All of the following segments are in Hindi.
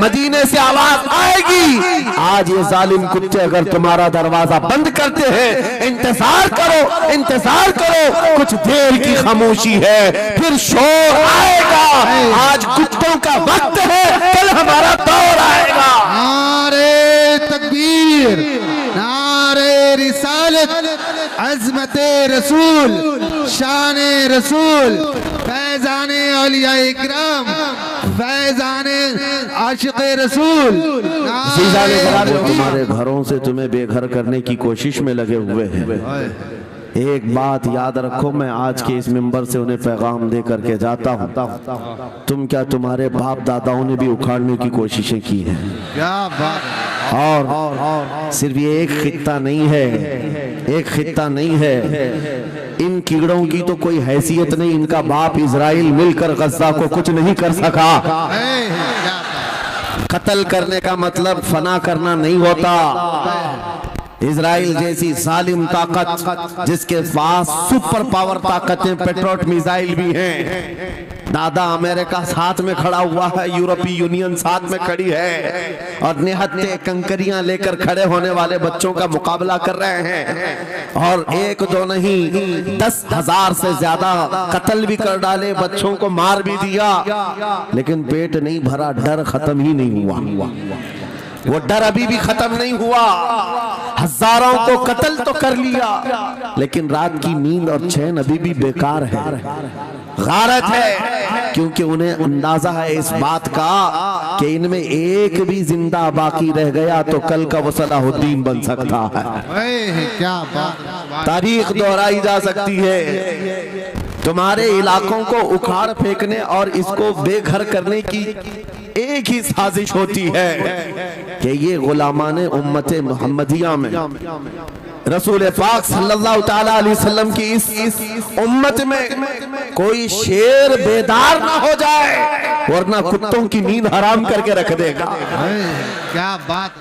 मदीने से आवाज आएगी। आज ये जालिम कुत्ते अगर तुम्हारा दरवाजा बंद करते हैं, इंतजार करो, इंतजार करो, कुछ देर की खामोशी है, फिर शोर आएगा। आज कुत्तों का वक्त है, कल हमारा दौर आएगा। नारे तकबीर, नारे रिसालत, अज़मते रसूल, शाने रसूल, फैज़ाने औलिया इकराम, फैज़ाने आशिक़े रसूल। तुम्हारे घरों से तुम्हें बेघर करने की कोशिश में लगे हुए हैं। एक बात याद रखो, मैं आज के इस मिंबर से उन्हें पैगाम दे करके जाता हूँ, तुम क्या तुम्हारे बाप दादाओं ने भी उखाड़ने की कोशिशें की हैं। क्या बात। और सिर्फ ये एक खित्ता नहीं है, एक खित्ता नहीं है, इन कीड़ों की तो कोई हैसियत नहीं। इनका बाप इजराइल मिलकर गज़ा को कुछ नहीं कर सका। कत्ल करने का मतलब फना करना नहीं होता। इजराइल जैसी जालिम ताकत, जिसके पास सुपर पावर ताकतें, पेट्रोट मिसाइल भी हैं, दादा अमेरिका साथ में खड़ा हुआ है, यूरोपीय यूनियन साथ में खड़ी है, और निहत्ते कंकरियां लेकर खड़े होने वाले बच्चों का मुकाबला कर रहे हैं। और एक दो नहीं, 10,000 से ज्यादा कत्ल भी कर डाले, बच्चों को मार भी दिया, लेकिन पेट नहीं भरा, डर खत्म ही नहीं हुआ। वो डर अभी भी खत्म नहीं हुआ। हजारों को कत्ल तो कर लिया, लेकिन रात की नींद और चैन अभी भी बेकार है, गारत है, क्योंकि उन्हें अंदाजा है इस बात का कि इनमें एक भी जिंदा बाकी रह गया तो कल का वो सलाहुद्दीन बन सकता है। क्या बात। तारीख दोहराई जा सकती है। तुम्हारे इलाकों को उखाड़ फेंकने और इसको बेघर करने की एक ही साजिश होती है कि ये गुलामाने उम्मत मुहम्मदिया में रसूल पाक सल्लल्लाहु ताला अलैहि वसल्लम की इस उम्मत में कोई शेर बेदार ना हो जाए, वरना कुत्तों की नींद हराम करके रख देगा। क्या बात।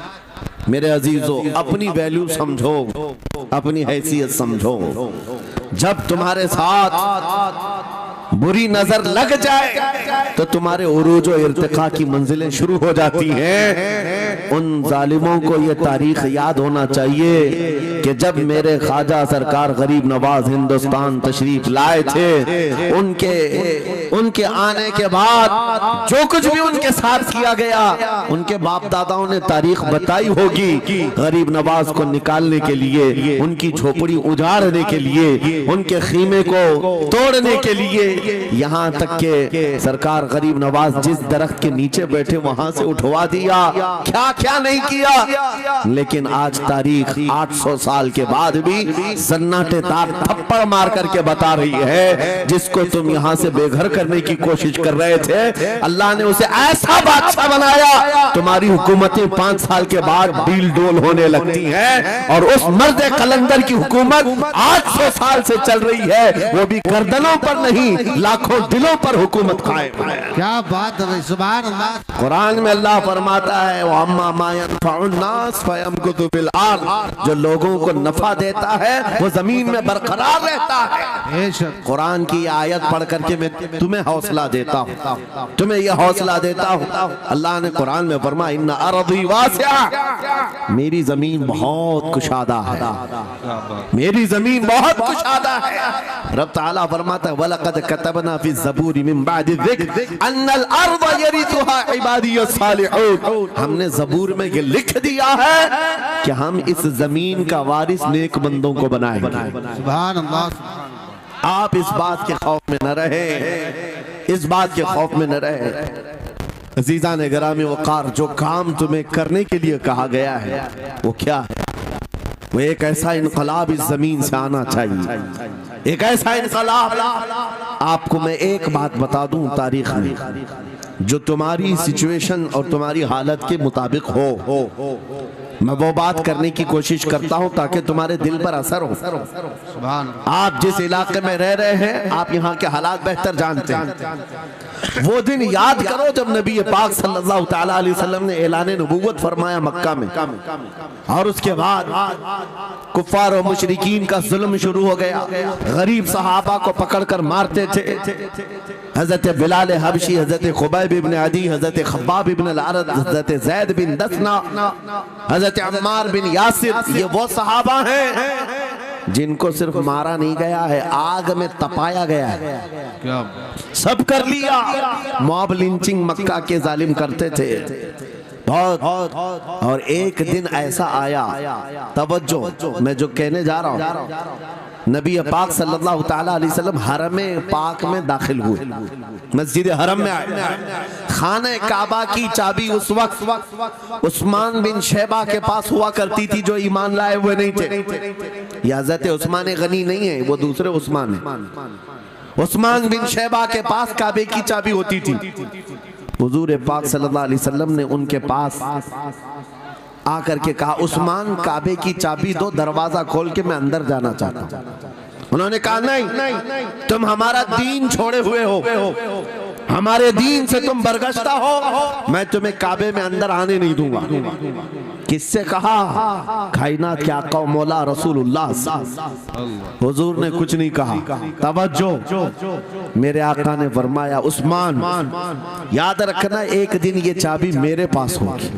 मेरे अजीजों, अपनी वैल्यू समझो, अपनी हैसियत समझो। जब तुम्हारे साथ बुरी नजर लग जाए तो तुम्हारे उरूज और इर्तिका की मंजिलें शुरू हो जाती हैं। उन जालिमों को ये तारीख याद होना चाहिए कि जब मेरे ख्वाजा सरकार गरीब नवाज हिंदुस्तान तशरीफ लाए थे, उनके आने के बाद जो कुछ भी उनके साथ किया गया, उनके बाप दादाओं ने तारीख बताई होगी। गरीब नवाज को निकालने के लिए, उनकी झोपड़ी उजाड़ने के लिए, उनके खीमे को तोड़ने के लिए, यहाँ तक के सरकार गरीब नवाज जिस दरख्त के नीचे बैठे वहां से उठवा दिया। क्या क्या नहीं किया, लेकिन आज तारीख 800 साल के बाद भी सन्नाटे तार थप्पड़ मार करके बता रही है, जिसको तुम यहाँ से बेघर करने की कोशिश कर रहे थे, अल्लाह ने उसे ऐसा बादशाह बनाया, तुम्हारी हुकूमतें 5 साल के बाद डील डोल होने लगती हैं, और उस मर्द कलंदर की हुकूमत 800 साल से चल रही है, वो भी गर्दनों पर नहीं, लाखों दिलों पर हुकूमत कायम है। क्या बात है, सुभान अल्लाह। कुरान में अल्लाह फरमाता है, वो अम्मा मा यनफउन्नास फयमकुतु फिल अर्द, जो लोगों को नफा देता है वो जमीन में बरकरार रहता है। कुरान की आयत पढ़ करके मैं तुम्हें हौसला देता हूँ, तुम्हें यह हौसला देता हूँ। अल्लाह ने कुरान में फरमाया, इन्ना अर्दी वासिआ, मेरी जमीन बहुत कुशादा है, मेरी जमीन बहुत कुशादा है। रब ताला फरमाता है, वलक़द कतबना फी ज़बूरी मिन बादि ज़िक्र अन्नल अर्द यरिथुहा इबादियस सालिहून, हमने ज़बूर में ये लिख दिया है कि हम इस जमीन का वारिस नेक बंदों को बनाएंगे। सुभान अल्लाह। आप इस बात के खौफ में न रहे, इस बात के खौफ में न रहे। अजीज़ा ने गिरामी वक़ार, जो काम तुम्हें करने के लिए कहा गया है वो क्या है? वो एक ऐसा इनकलाब इस जमीन से आना चाहिए, एक ऐसा इनकलाब। आपको मैं एक बात बता दूं, तारीख में जो तुम्हारी सिचुएशन और तुम्हारी हालत के मुताबिक हो, मैं वो बात करने की कोशिश करता हूं ताकि तुम्हारे दिल पर असर हो। सुभान आप जिस इलाके में रह रहे हैं, आप यहाँ के हालात बेहतर जानते हैं। वो दिन याद करो जब नबी पाक सल्लल्लाहु तआला अलैहि वसल्लम ने ऐलान नबूवत फरमाया मक्का में, और उसके बाद कुफ्फार और मुशरिकीन का जुल्म शुरू हो गया। गरीब सहाबा को पकड़कर मारते थे। हजरत बिलाल हबशी, हजरत खुबैब इब्न अदी, हजरत खब्बाब इब्न अल-अरद, हजरत जैद बिन दसना, हजरत अम्मार बिन यासिर, ये वो सहाबा हैं जिनको सिर्फ मारा नहीं गया है, आग में तपाया गया है। क्या सब कर लिया। मॉब लिंचिंग मक्का के जालिम करते थे बहुत। और एक दिन ऐसा आया, तवज्जो, मैं जो कहने जा रहा हूं, नबी पाक सल्लल्लाहु तआला अलैहि वसल्लम हरम पाक में दाखिल हुए, मस्जिद हरम में आए। खाने काबा की चाबी उस वक्त उस्मान बिन शैबा के पास हुआ करती थी, जो ईमान लाए हुए नहीं थे। ये हज़रत उस्मान गनी नहीं है, वो दूसरे उस्मान है। उस्मान बिन शैबा के पास काबे की चाबी होती थी। हुजूर पाक सल्लल्लाहु अलैहि वसल्लम ने उनके पास आकर के कहा, उस्मान काबे की चाबी दो, दरवाजा खोल के मैं अंदर जाना चाहता हूं। उन्होंने कहा नहीं, तुम हमारा दीन छोड़े हुए हो, हमारे दीन से तुम बरगश्ता हो, मैं तुम्हें काबे में अंदर आने नहीं दूंगा। किससे कहा? कायनात के आका मौला रसूलुल्लाह। हुजूर ने कुछ नहीं कहा। तवज्जो, मेरे आका ने फरमाया, उस्मान याद रखना, एक दिन ये चाबी मेरे पास होगी,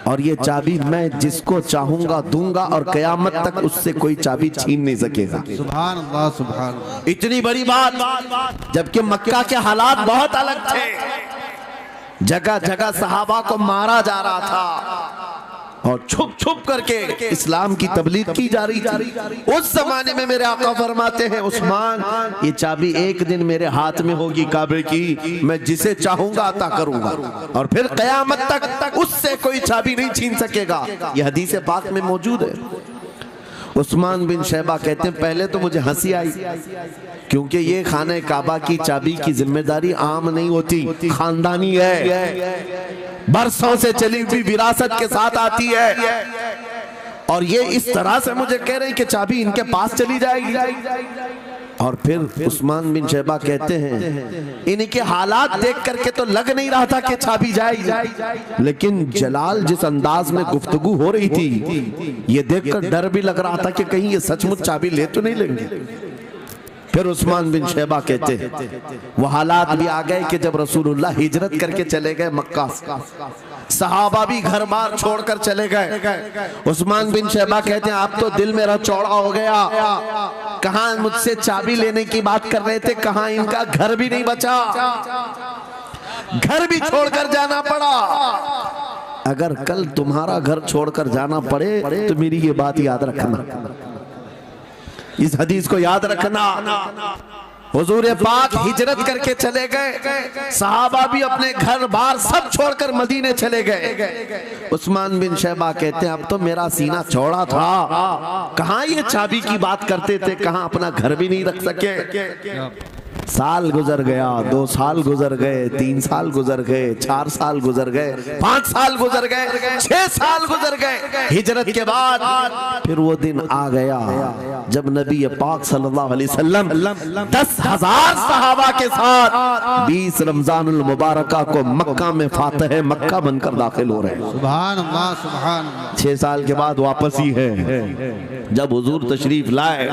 और ये चाबी मैं जिसको चाहूंगा दूंगा, और कयामत तक उससे कोई चाबी छीन नहीं सकेगा। सुभान अल्लाह, सुभान अल्लाह। इतनी बड़ी बात, जबकि मक्का के हालात बहुत अलग थे। जगह जगह सहाबा को मारा जा रहा था और छुप छुप करके इस्लाम की तबलीग की जा रही थी। उस जमाने में मेरे आका फरमाते हैं, उस्मान ये चाबी एक दिन मेरे हाथ में होगी काबे की, मैं जिसे चाहूंगा अता करूंगा, और फिर कयामत तक उससे कोई चाबी नहीं छीन सकेगा। ये हदीस पाक में मौजूद है। उस्मान बिन शैबा कहते हैं, पहले तो मुझे हंसी आई, क्योंकि ये खाने काबा की चाबी की जिम्मेदारी आम नहीं होती, खानदानी है, बरसों से चली हुई विरासत के साथ आती है। और ये इस तरह से मुझे कह रहे हैं कि चाबी इनके पास चली जाएगी। और फिर उस्मान बिन शैबा कहते हैं, इनके हालात देख करके तो लग नहीं रहा था कि चाबी जाएगी, लेकिन जलाल जिस अंदाज में गुफ्तगू हो रही थी, ये देखकर डर भी लग रहा था कि कहीं ये सचमुच चाबी ले तो नहीं लेंगे। फिर उस्मान बिन शैबा कहते हैं, वो हालात भी आ गए कि जब रसूलुल्लाह हिजरत करके चले गए मक्का, सहाबा भी घर बार छोड़कर चले गए। उस्मान बिन शैबा कहते हैं, आप तो दिल मेरा चौड़ा हो गया, कहां मुझसे चाबी लेने की बात कर रहे थे, कहां इनका घर भी नहीं बचा, घर भी छोड़कर जाना पड़ा। अगर कल तुम्हारा घर छोड़कर जाना पड़े तो मेरी ये बात याद रखना, इस हदीस को याद रखना। हुजूर पाक हिजरत करके चले गए, सहाबा भी अपने घर बार सब छोड़कर मदीने चले गए। उस्मान बिन शैबा कहते हैं, अब तो मेरा सीना चौड़ा था, कहां ये चाबी की बात करते थे, कहां अपना घर भी नहीं रख सके। साल गुजर गया, 2 साल गुजर गए, 3 साल गुजर गए, 4 साल गुजर गए, 5 साल गुजर गए, 6 साल गुजर गए। हिजरत के बाद फिर वो दिन आ गया जब नबी पाक सल्लल्लाहु अलैहि वसल्लम 10,000 सहाबा के साथ 20 रमजानुल मुबारका को मक्का में फातह मक्का बनकर दाखिल हो रहे हैं। सुभान अल्लाह, सुभान अल्लाह। 6 साल के बाद वापस ही है जब हुजूर तशरीफ लाए।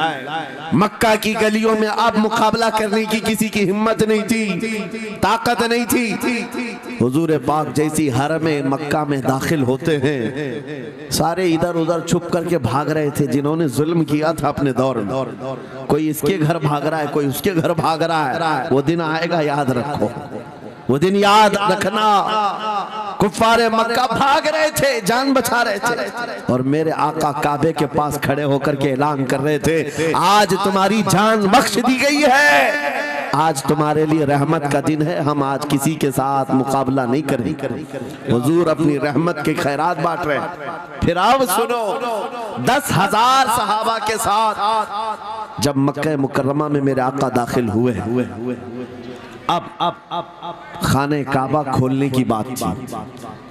मक्का की गलियों में अब मुकाबला करने की किसी की हिम्मत नहीं थी, ताकत नहीं थी। हुजूर पाक जैसी हरम मक्का में दाखिल होते हैं, सारे इधर उधर छुप करके भाग रहे थे जिन्होंने जुल्म किया था अपने दौर में। कोई इसके घर भाग रहा है, कोई उसके घर भाग रहा है। वो दिन आएगा, याद रखो, वो दिन याद रखना। कुफ्फारे मक्का भाग रहे थे, जान बचा रहे थे, और मेरे आका काबे के पास खड़े होकर के ऐलान कर रहे थे, आज तुम्हारी जान बख्श दी गई है, आज तुम्हारे लिए रहमत का दिन है, हम आज किसी के साथ मुकाबला नहीं करेंगे। हुजूर अपनी रहमत के खैरात बांट रहे हैं। फिर अब सुनो, 10,000 सहाबा के साथ जब मक्का मुकर्रमा में मेरे आका दाखिल हुए, अब खाने काबा खोलने की बात थी।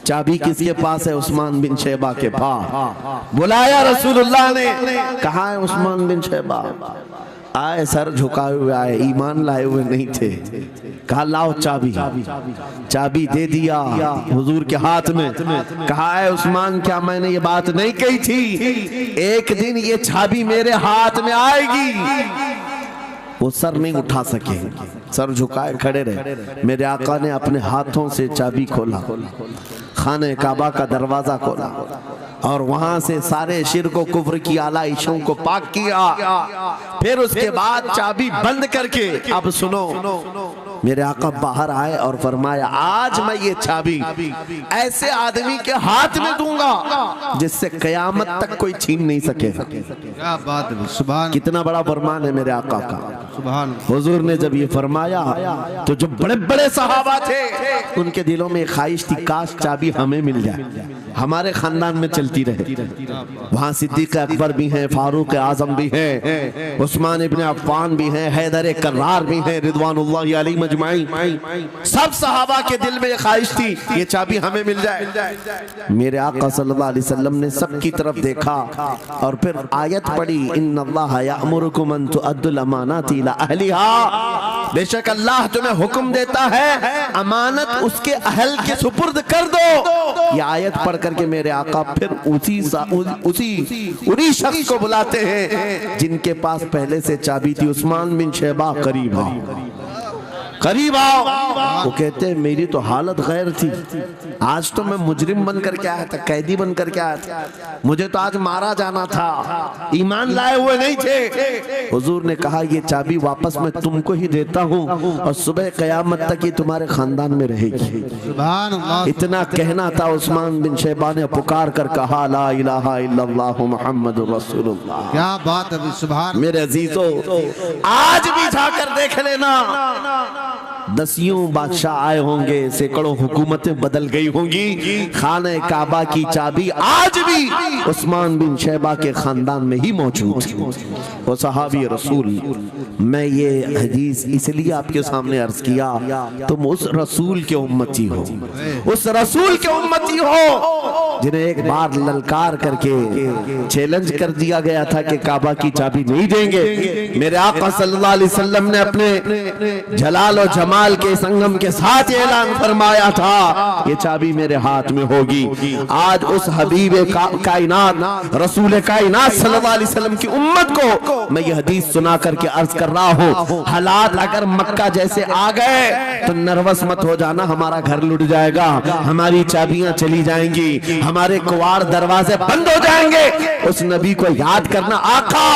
चाबी किसके पास है? उस्मान बिन शैबा के पास। बुलाया रसूलुल्लाह ने, कहा है उस्मान बिन शैबा? आए, सर झुकाए हुए आए, ईमान लाए हुए नहीं थे। कहा लाओ चाबी। चाबी दे दिया हुजूर के हाथ में। कहा है उस्मान, क्या मैंने ये बात नहीं कही थी? एक दिन ये चाबी मेरे हाथ में आएगी। वो सर नहीं उठा सके, सर झुकाए खड़े रहे। मेरे आका ने अपने हाथों से चाबी खोला, खाने काबा का दरवाजा खोला और वहां से सारे शिर्क को, कुफ्र की आलाइशों को पाक किया। फिर उसके बाद चाबी बंद करके, अब सुनो, मेरे आका बाहर आए और फरमाया, आज मैं ये चाबी ऐसे आदमी के हाथ में दूंगा जिससे कयामत तक कोई छीन नहीं सकेगा। क्या बात है, सुभान। कितना बड़ा फरमान है मेरे आका का। सुभान। हुजूर ने जब ये फरमाया तो जो बड़े बड़े सहाबा थे उनके दिलों में ख्वाहिश थी, काश चाबी हमें मिल जाए, हमारे खानदान में चलती रहे। वहाँ सिद्दीक अकबर भी हैं, फारूक आजम भी हैं, उस्मान इब्न अफ़्फ़ान भी हैं, हैदर कर्रार भी हैं, रिदवानुल्लाहि अलैहि मजमाइन। सब सहाबा के दिल में ख्वाहिश थी ये चाबी हमें मिल जाए। मेरे आका सल्लल्लाहु अलैहि वसल्लम ने सबकी तरफ देखा और फिर आयत पढ़ी, इन्नल्लाह यअमुरुकुम अन तुअद्दुल अमानाति इला अहलिहा। बेशक अल्लाह तुम्हें हुक्म देता है अमानत उसके अहल के सुपुर्द कर दो। ये आयत पढ़ करके मेरे आका फिर उन्हीं शख्स को बुलाते हैं जिनके पास पहले से चाबी थी। उस्मान बिन शैबा, करीब आओ, करीब आओ। वो कहते हैं मेरी तो हालत गैर थी, आज तो मैं मुजरिम बन करके आया था, कैदी बन करके आया था, मुझे तो आज मारा जाना था, ईमान लाए हुए नहीं थे। हुजूर ने कहा ये चाबी वापस मैं तुमको ही देता हूँ और सुबह कयामत तक ये तुम्हारे खानदान में रहेगी। सुभान अल्लाह। इतना कहना था, उस्मान बिन शैबा ने पुकार कर कहा, ला इलाहा इल्लल्लाह मुहम्मदुर रसूलुल्लाह। क्या बात है, सुभान। मेरे अजीजों, आज भी जाकर देख लेना, दसियों बादशाह आए होंगे, सैकड़ों हुकूमतें बदल गई होंगी, खाने काबा की चाबी आज भी उस्मान बिन शैबा के खानदान में ही मौजूद है। वो सहाबी रसूल। मैं ये हदीस इसलिए आपके सामने अर्ज किया, तुम उस रसूल के उम्मती हो, उस रसूल के उम्मती हो जिन्हें एक बार ललकार करके चैलेंज कर दिया गया था कि काबा की चाबी नहीं देंगे। मेरे आका सल्लल्लाहु अलैहि वसल्लम ने अपने जलाल और जमाल के संगम के साथ ऐलान फरमाया था ये चाबी मेरे हाथ में होगी। आज उस हबीब कायनात रसूल कायनात सल्लल्लाहु अलैहि वसल्लम की उम्मत को मैं ये हदीस सुना करके अर्ज कर रहा हूँ, हालात अगर मक्का जैसे आ गए तो नर्वस मत हो जाना, हमारा घर लुट जाएगा, हमारी चाबियां चली जाएंगी, हमारे कुवाड़ दरवाजे बंद हो जाएंगे। उस नबी को याद करना, आका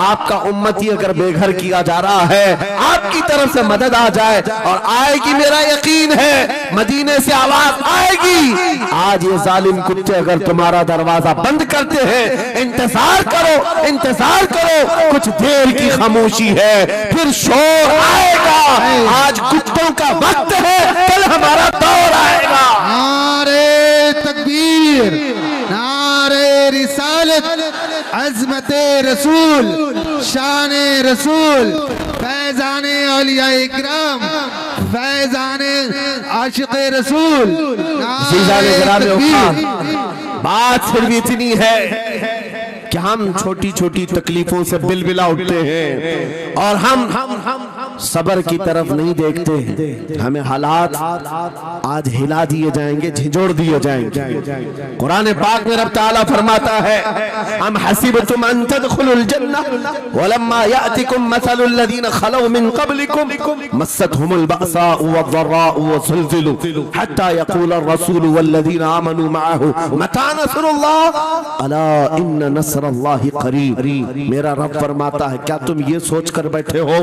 आपका उम्मती अगर बेघर किया जा रहा है, आपकी तरफ से मदद आ जाए और आएगी, मेरा यकीन है मदीने से आवाज आएगी। आज ये जालिम कुत्ते अगर तुम्हारा दरवाजा बंद करते हैं, इंतजार करो, इंतजार करो, कुछ देर की खामोशी है, फिर शोर आएगा। आज कुत्तों का वक्त है, कल हमारा दौर आएगा। नारे तकबीर, नारे रिसालत, अज़मते रसूल, शाने रसूल, फैज़ाने औलिया इकराम, फैज़ाने आशिक़े रसूल। बात सिर्फ इतनी है कि हम छोटी छोटी तकलीफों से बिलबिला उठते हैं और हम सबर की तरफ नहीं देखते। हमें हालात आज हिला दिए जाएंगे, झिझोड़ दिए जाएंगे। कुरान पाक में रब ताला फरमाता है, हम हसीबतुम अन तदखुलुल जन्नह वलम्मा यातिकुम मसलुल लदीन खलौ मिन क़ब्लिकुम मस्सतहुमुल बअसाउ वद्दर्राउ वज़ुलज़िलू हत्ता यक़ूलर रसूलु वल्लदीन आमनू मअहू मता नस्रुल्लाह अला इन्न नस्रल्लाहि क़रीब। मेरा रब फरमाता है, क्या तुम ये सोच कर बैठे हो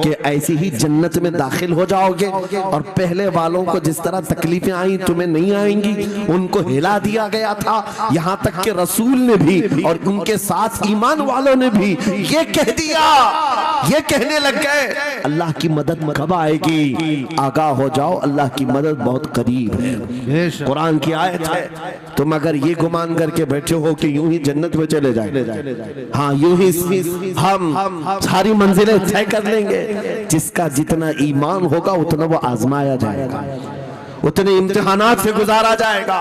कि ऐसी ही जन्नत में दाखिल हो जाओगे और पहले वालों को जिस तरह तकलीफें आई तुम्हें नहीं आएंगी? उनको हिला दिया गया था, यहाँ तक कि रसूल ने भी और उनके साथ ईमान वालों ने भी ये कह दिया, ये कहने लग गए अल्लाह की मदद कब आएगी? आगाह हो जाओ, अल्लाह की मदद बहुत करीब है। कुरान की आयत है। तुम अगर ये गुमान करके बैठे हो कि यूं ही जन्नत में चले जाए। हाँ, यूं ही हम सारी मंजिलें तय कर लेंगे। जिसका जितना ईमान होगा उतना वो आजमाया जाएगा, उतने इम्तिहानात से गुजारा जाएगा।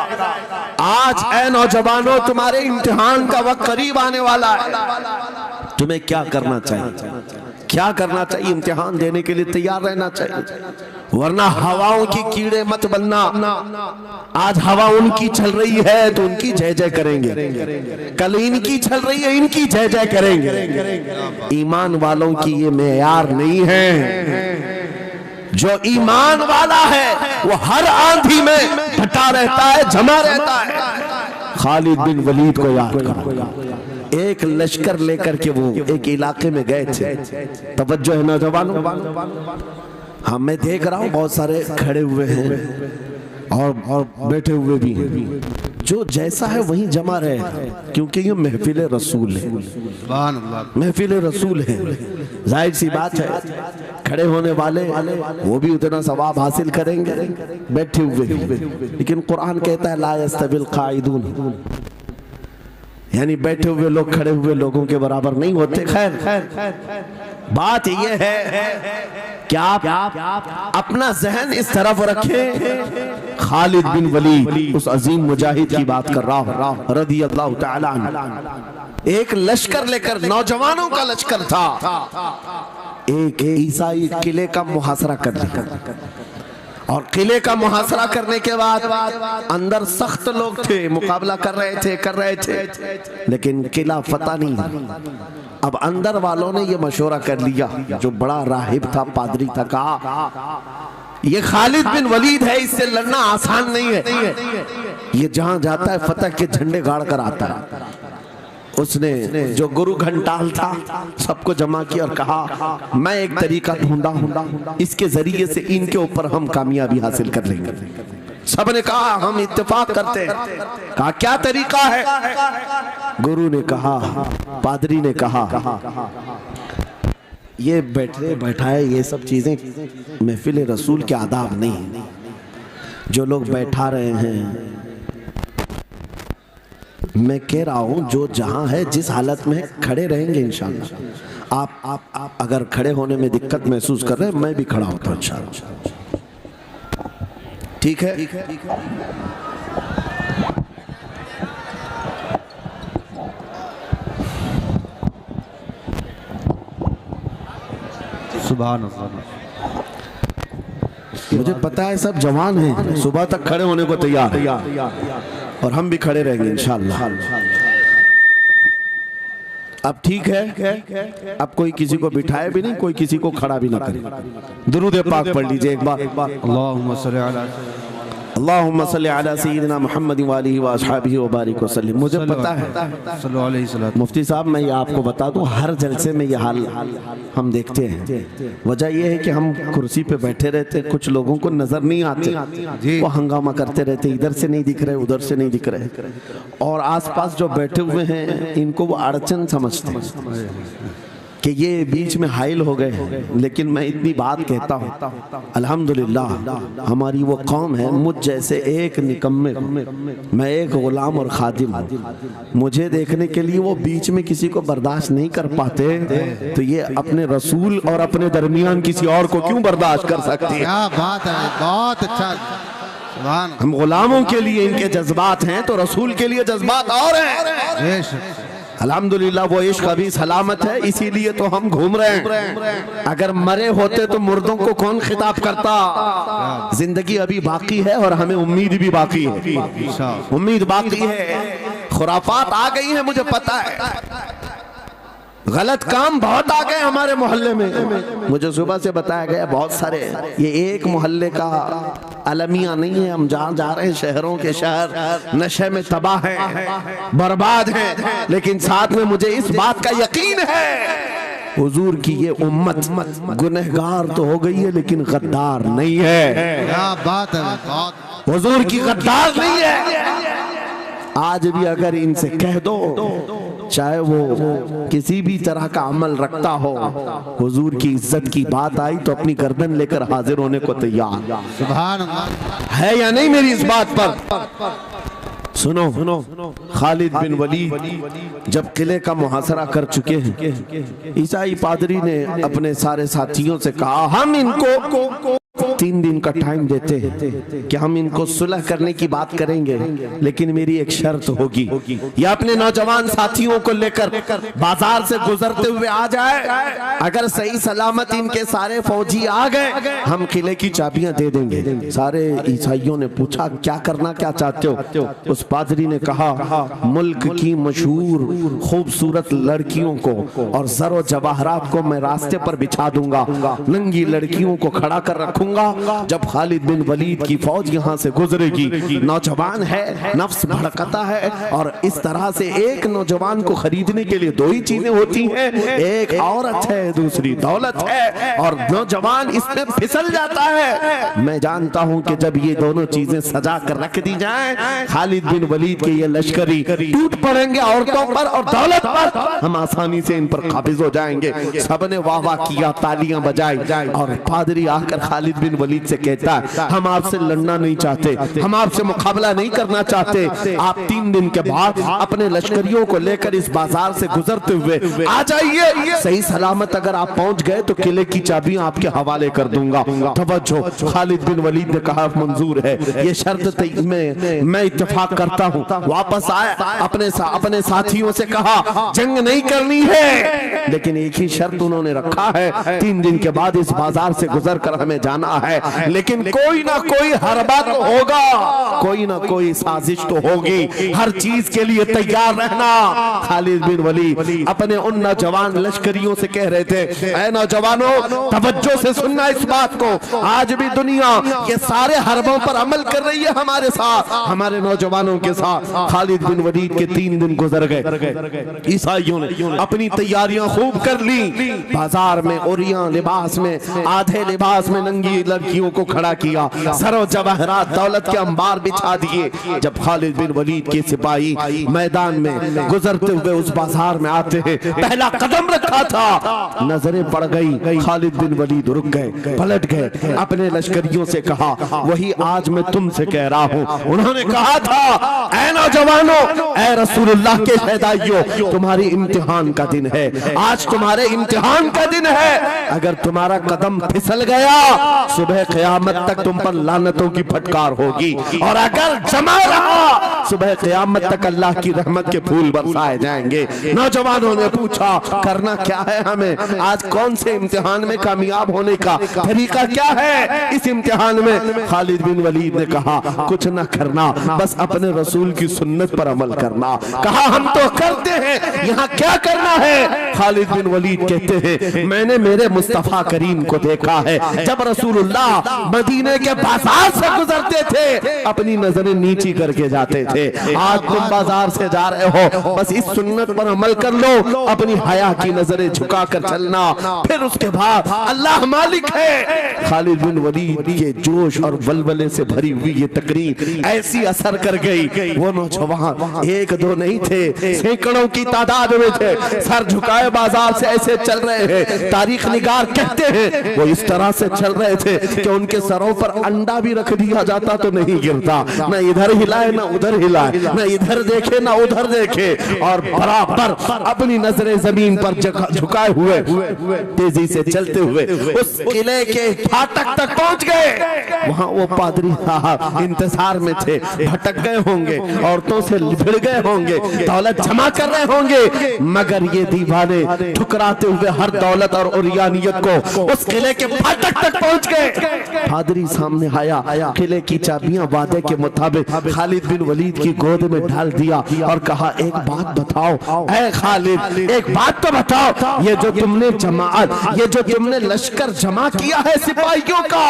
आज ऐ नौजवानों, तुम्हारे इम्तिहान का वक्त करीब आने वाला है। तुम्हें क्या करना चाहिए? क्या करना चाहिए? इम्तिहान देने के लिए तैयार रहना चाहिए, वरना हवाओं की कीड़े मत बनना। आज हवा उनकी चल रही है तो उनकी जय जय करेंगे, कल इनकी चल रही है इनकी जय जय करेंगे। ईमान वालों की ये मेयार नहीं है। जो ईमान वाला है वो हर आंधी में डटा रहता है, जमा रहता है। खालिद बिन वलीद को याद करो, एक लश्कर लेकर के वो एक इलाके में गए थे। तवज्जो है नौजवानों, हाँ मैं देख रहा हूँ बहुत सारे खड़े हुए हैं और बैठे हुए भी हैं। जो जैसा है वहीं जमा रहे, क्योंकि ये महफिल रसूल है, महफिल रसूल है। जाहिर सी बात है, खड़े होने वाले वो भी उतना सवाब हासिल करेंगे बैठे हुए, लेकिन कुरान कहता है ला यस्तविल काइदून, यानी बैठे हुए लोग खड़े हुए लोगों के बराबर नहीं होते। खैर बात ये है कि आप अपना जहन इस तरफ रखें। खालिद बिन वलीद उस अजीम मुजाहिद की बात कर रहा हूं रज़ी अल्लाह तआला अन्हु। एक लश्कर लेकर, नौजवानों का लश्कर था, एक ईसाई किले का मुहासरा कर लिया। और किले का मुहासरा करने के बाद अंदर सख्त लोग थे, मुकाबला कर रहे थे, लेकिन किला फतह नहीं। अब अंदर वालों ने ये मशवरा कर लिया, जो बड़ा राहिब था, पादरी था, कहा ये खालिद बिन वलीद है, इससे लड़ना आसान नहीं है। ये जहां जाता है फतह के झंडे गाड़ कर आता है। उसने जो गुरु घंटाल था सबको जमा किया और कहा मैं एक तरीका ढूंढा हूं, इसके जरिए से इनके ऊपर हम कामयाबी हासिल कर लेंगे। सबने कहा हम इत्तेफाक करते हैं। कहा क्या तरीका है? गुरु ने कहा, पादरी ने कहा ये बैठाए ये सब चीजें महफिल रसूल के आदाब नहीं। जो लोग बैठा रहे हैं, मैं कह रहा हूं जो जहां है जिस हालत में खड़े रहेंगे इंशाअल्लाह। आप अगर खड़े होने में दिक्कत महसूस कर रहे हैं, मैं भी खड़ा होता हूं इंशाअल्लाह। ठीक है? सुभान अल्लाह। मुझे पता है सब जवान हैं, सुबह तक खड़े होने को तैयार है और हम भी खड़े रहेंगे इंशाअल्लाह। अब ठीक है, अब कोई किसी को बिठाए भी नहीं, कोई किसी को खड़ा भी ना करे। दुरूद पाक पढ़ लीजिए एक बार। अल्लाहुम्मा सल्ली अला सय्यिदिना मुहम्मद व आलिहि व अस्हाबिहि व बारिक वसल्लम। मुझे पता है मुफ्ती साहब, मैं ये आपको बता दूं, हर जलसे में ये हाल हम देखते हैं। वजह यह है कि हम कुर्सी पे बैठे रहते, कुछ लोगों को नजर नहीं आते, वो हंगामा करते रहते, इधर से नहीं दिख रहे, उधर से नहीं दिख रहे, और आसपास जो बैठे हुए हैं इनको वो अड़चन समझते हैं कि ये बीच में हाइल हो गए। लेकिन मैं इतनी बात कहता हूँ, अल्हम्दुलिल्लाह हमारी वो कौम है, मुझ जैसे एक निकम्मे, मैं एक गुलाम और खादिम हूँ, मुझे देखने के लिए वो बीच में किसी को बर्दाश्त नहीं कर पाते, तो ये अपने रसूल और अपने दरमियान किसी और को क्यों बर्दाश्त कर सकती है? क्या बात है, बहुत अच्छा। हम गुलामों के लिए इनके जज्बात हैं तो रसूल के लिए जज्बात और हैं। अल्हम्दुलिल्लाह वो इश्क अभी सलामत है, इसीलिए तो हम घूम रहे हैं। अगर मरे होते तो मुर्दों को कौन खिताब करता? जिंदगी अभी बाकी है और हमें उम्मीद भी बाकी है, उम्मीद बाकी है। खुराफात आ गई है, मुझे पता है, गलत काम बहुत आ गए हमारे मोहल्ले में। मुझे सुबह से बताया गया बहुत सारे, ये एक मोहल्ले का अलमिया नहीं है, हम जहाँ जा रहे हैं शहरों के शहर नशे में तबाह हैं, बर्बाद हैं, लेकिन साथ में मुझे इस बात का यकीन है हुजूर की ये उम्मत गुनहगार तो हो गई है लेकिन गद्दार नहीं है। क्या बात है, हुजूर की गद्दार नहीं है। आज भी अगर इनसे कह दो, चाहे वो किसी भी तरह का अमल रखता हो, हुजूर की इज्जत की बात आई तो अपनी गर्दन लेकर हाजिर होने को तैयार। सुभान अल्लाह। है या नहीं मेरी इस बात पर? सुनो, खालिद बिन वलीद जब किले का मुहासरा कर चुके हैं, ईसाई पादरी ने अपने सारे साथियों से कहा, हम इनको 3 दिन का टाइम देते हैं कि हम इनको सुलह करने की बात करेंगे, लेकिन मेरी एक शर्त होगी, ये अपने नौजवान साथियों को लेकर बाजार से गुजरते हुए आ जाए। अगर सही सलामत इनके सारे फौजी आ गए, हम किले की चाबियां दे देंगे। सारे ईसाइयों ने पूछा, क्या करना क्या चाहते हो? उस पादरी ने कहा, मुल्क की मशहूर खूबसूरत लड़कियों को और जरो जवाहरात को मैं रास्ते पर बिछा दूंगा, नंगी लड़कियों को खड़ा कर रखूंगा। जब खालिद बिन वलीद की फौज यहाँ से गुजरेगी, नौजवान है, नफ्स भड़कता है, और इस तरह से एक नौजवान को खरीदने के लिए 2 ही चीजें होती हैं, एक औरत है, दूसरी दौलत है, और नौजवान इसमें फिसल जाता है। मैं जानता हूं कि जब ये दोनों चीजें सजा कर रख दी जाएं, खालिद बिन वलीद के ये लश्करी टूट पड़ेंगे औरतों पर और दौलत पर, हम आसानी से इन पर काबिज हो जाएंगे। सबने वाह वाह किया, तालियां बजाई, और पादरी आकर खालिद बिन वलीद से कहता है, हम आपसे लड़ना नहीं चाहते, हम आपसे मुकाबला नहीं करना चाहते, आप 3 दिन के बाद अपने लश्करियों को लेकर इस बाजार से गुजरते हुए आ जाइए। सही सलामत अगर आप पहुंच गए तो किले की चाबियां आपके हवाले कर दूंगा। तवज्जो, खालिद बिन वलीद ने कहा, मंजूर है, ये शर्त मैं इत्तेफाक करता हूं। वापस आए, अपने साथियों से कहा, जंग नहीं करनी है, लेकिन एक ही शर्त उन्होंने रखा है, 3 दिन के बाद इस बाजार से गुजर कर हमें जाना है, लेकिन कोई ना कोई हरबा तो होगा, कोई ना कोई साजिश तो होगी, हर चीज के लिए तैयार रहना। खालिद बिन वलीद अपने उन नौजवान लश्करियों से कह रहे थे, ऐ नौजवानों, तवज्जो से सुनना इस बात को, आज भी दुनिया ये सारे हरबों पर अमल कर रही है हमारे साथ, हमारे नौजवानों के साथ। खालिद बिन वलीद के 3 दिन गुजर गए, ईसाइयों ने अपनी तैयारियां खूब कर ली, बाजार में ओरियां लिबास में, आधे लिबास में नंगी लड़कियों को खड़ा किया, सरो जवाहरात दौलत के अंबार बिछा दिए। जब खालिद बिन वलीद के सिपाही मैदान में गुजरते हुए उस बाजार में आते हैं, पहला कदम रखा था, नजरें पड़ गई, खालिद बिन वलीद रुक गए, पलट गए, अपने लश्करियों से कहा, वही आज मैं तुमसे कह रहा हूं। उन्होंने कहा था, ऐ नौजवानों, ऐ रसूलुल्लाह के शहदाइयों, तुम्हारी इम्तिहान का दिन है, आज तुम्हारे इम्तिहान का दिन है। अगर तुम्हारा कदम फिसल गया, सुबह क़यामत तक तुम पर लानतों की फटकार होगी, और अगर जमा रहा, सुबह क़यामत तक अल्लाह की रहमत के फूल बरसाए जाएंगे। नौजवानों ने पूछा, करना क्या है हमें, आज कौन से इम्तिहान में कामयाब होने का तरीका क्या है इस इम्तिहान में? खालिद बिन वलीद ने कहा, कुछ न करना, बस अपने रसूल की सुन्नत पर अमल करना। कहा, हम तो करते हैं, यहाँ क्या करना है? खालिद बिन वलीद कहते हैं, मैंने मेरे मुस्तफा करीम को देखा है, जब रसूलुल्लाह मदीने के बाजार से गुजरते थे, अपनी नजरें नीची करके जाते थे। आज तुम बाजार से जा रहे हो, बस इस सुन्नत पर अमल कर लो, अपनी हया की नजरें झुका कर चलना, फिर उसके बाद अल्लाह मालिक है। खालिद बिन वलीद के जोश और वलवले से भरी हुई ये तकरीर ऐसी असर कर गई, वो नौजवान 1-2 नहीं थे, सैकड़ों की तादाद में थे, सर झुकाए बाजार से ऐसे चल रहे हैं। तारीख निगार कहते हैं वो इस तरह से चल रहे थे कि उनके सरों पर अंडा भी रख दिया जाता तो नहीं गिरता, न इधर हिलाए न उधर हिलाए, न इधर देखे न उधर देखे, और बराबर अपनी नजरें जमीन पर झुकाए हुए तेजी से चलते हुए उस किले के फाटक तक पहुंच गए। वहां वो पादरी साहब इंतजार में थे, भटक गए होंगे, औरतों से भिड़ गए होंगे, दौलत जमा कर रहे होंगे, मगर ये दीवाने ठुकराते हुए हर दौलत और उरियानियत को उस किले के फाटक तक पहुंच गए। पादरी सामने आया, किले की चाबियां वादे के मुताबिक खालिद बिन वलीद की गोद में डाल दिया और कहा, एक बात बताओ ऐ खालिद, एक बात तो बताओ, ये जो तुमने जमात, ये जो तुमने लश्कर जमा किया है सिपाहियों का,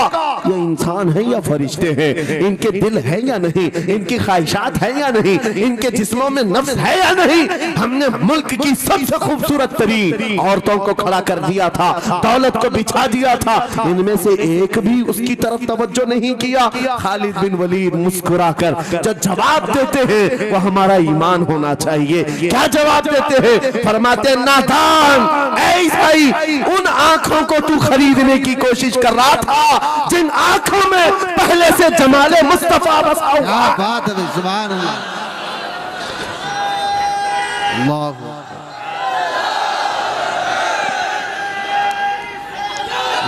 ये इंसान है या फरिश्ते हैं? इनके दिल है या नहीं? इनकी ख्वाहिशात है या नहीं? इनके जिस्मों में नफ्स है या नहीं? हमने मुल्क की सबसे खूबसूरत तरीन औरतों को खड़ा कर दिया था, दौलत को बिछा दिया था, इनमें से एक भी उसकी तरफ तवज्जो नहीं किया। खालिद बिन वलीद मुस्कुराकर जो जवाब देते हैं वो हमारा ईमान होना चाहिए। क्या जवाब देते हैं? फरमाते, नादान ऐ ईसाई, उन आंखों को तू खरीदने की कोशिश कर रहा था जिन आंखों में पहले से जमाले मुस्तफा बसा हुआ। क्या बात है, सुभान अल्लाह। अल्लाह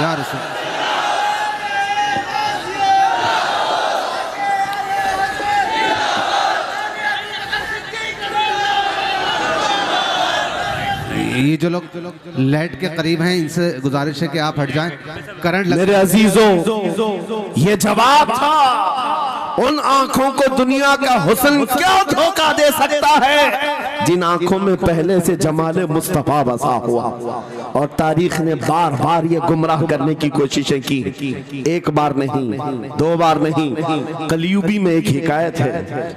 या रसूल। ये जो लोग लाइट के करीब हैं इनसे गुजारिश है कि आप हट जाएं, करंट लग। मेरे अजीजों, ये जवाब था उन आंखों को दुनिया का हुस्न क्या धोखा दे सकता है जिन आंखों में पहले से जमाले मुस्तफा बसा हुआ। और तारीख ने बार बार ये गुमराह करने की कोशिशें की, एक बार नहीं, दो बार नहीं। कलयुबी में एक हिकायत है,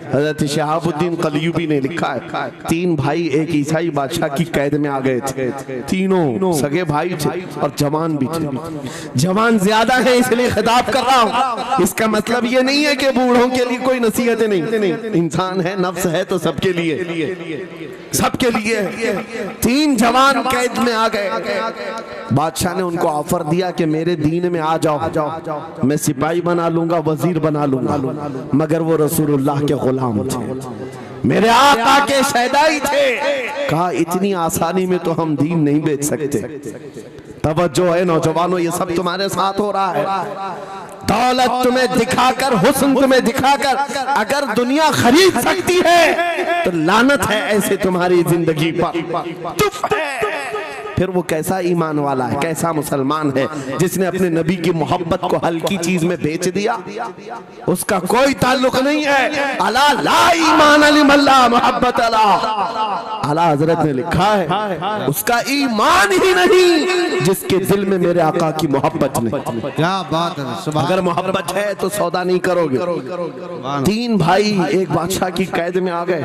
हजरत शहाबुद्दीन कलयुबी ने लिखा है, 3 भाई एक ईसाई बादशाह की कैद में आ गए थे। तीनों सगे भाई थे और जवान भी थे। जवान ज्यादा है इसलिए खिताब कर रहा हूं। इसका मतलब ये नहीं है कि बूढ़ों के लिए कोई नसीहतें नहीं, इंसान है, नफ्स है तो सबके लिए, सबके लिए। 3 जवान कैद में आ गए। बादशाह ने उनको ऑफर दिया कि मेरे दीन में आ जाओ, मैं सिपाही बना लूंगा, वजीर बना लूंगा। मगर वो रसूलुल्लाह के गुलाम थे, मेरे आका के शहदाई थे। कहा इतनी आसानी में तो हम दीन नहीं बेच सकते। तवज्जो है नौजवानों, ये सब तुम्हारे साथ हो रहा है। दौलत तुम्हें दिखाकर, हुस्न तुम्हें दिखाकर अगर दुनिया खरीद सकती है तो लानत है ऐसे तुम्हारी जिंदगी पर। फिर वो कैसा ईमान वाला है, कैसा मुसलमान है जिसने अपने नबी की मोहब्बत को हल्की चीज में बेच दिया। उसका कोई ताल्लुक नहीं है। अला ला ईमान लिमल्ला मोहब्बत अला, आला हजरत ने लिखा है उसका ईमान ही नहीं जिसके दिल में मेरे आका की मोहब्बत नहीं। क्या बात है। अगर मोहब्बत है तो सौदा नहीं करोगे। 3 भाई एक बादशाह की कैद में आ गए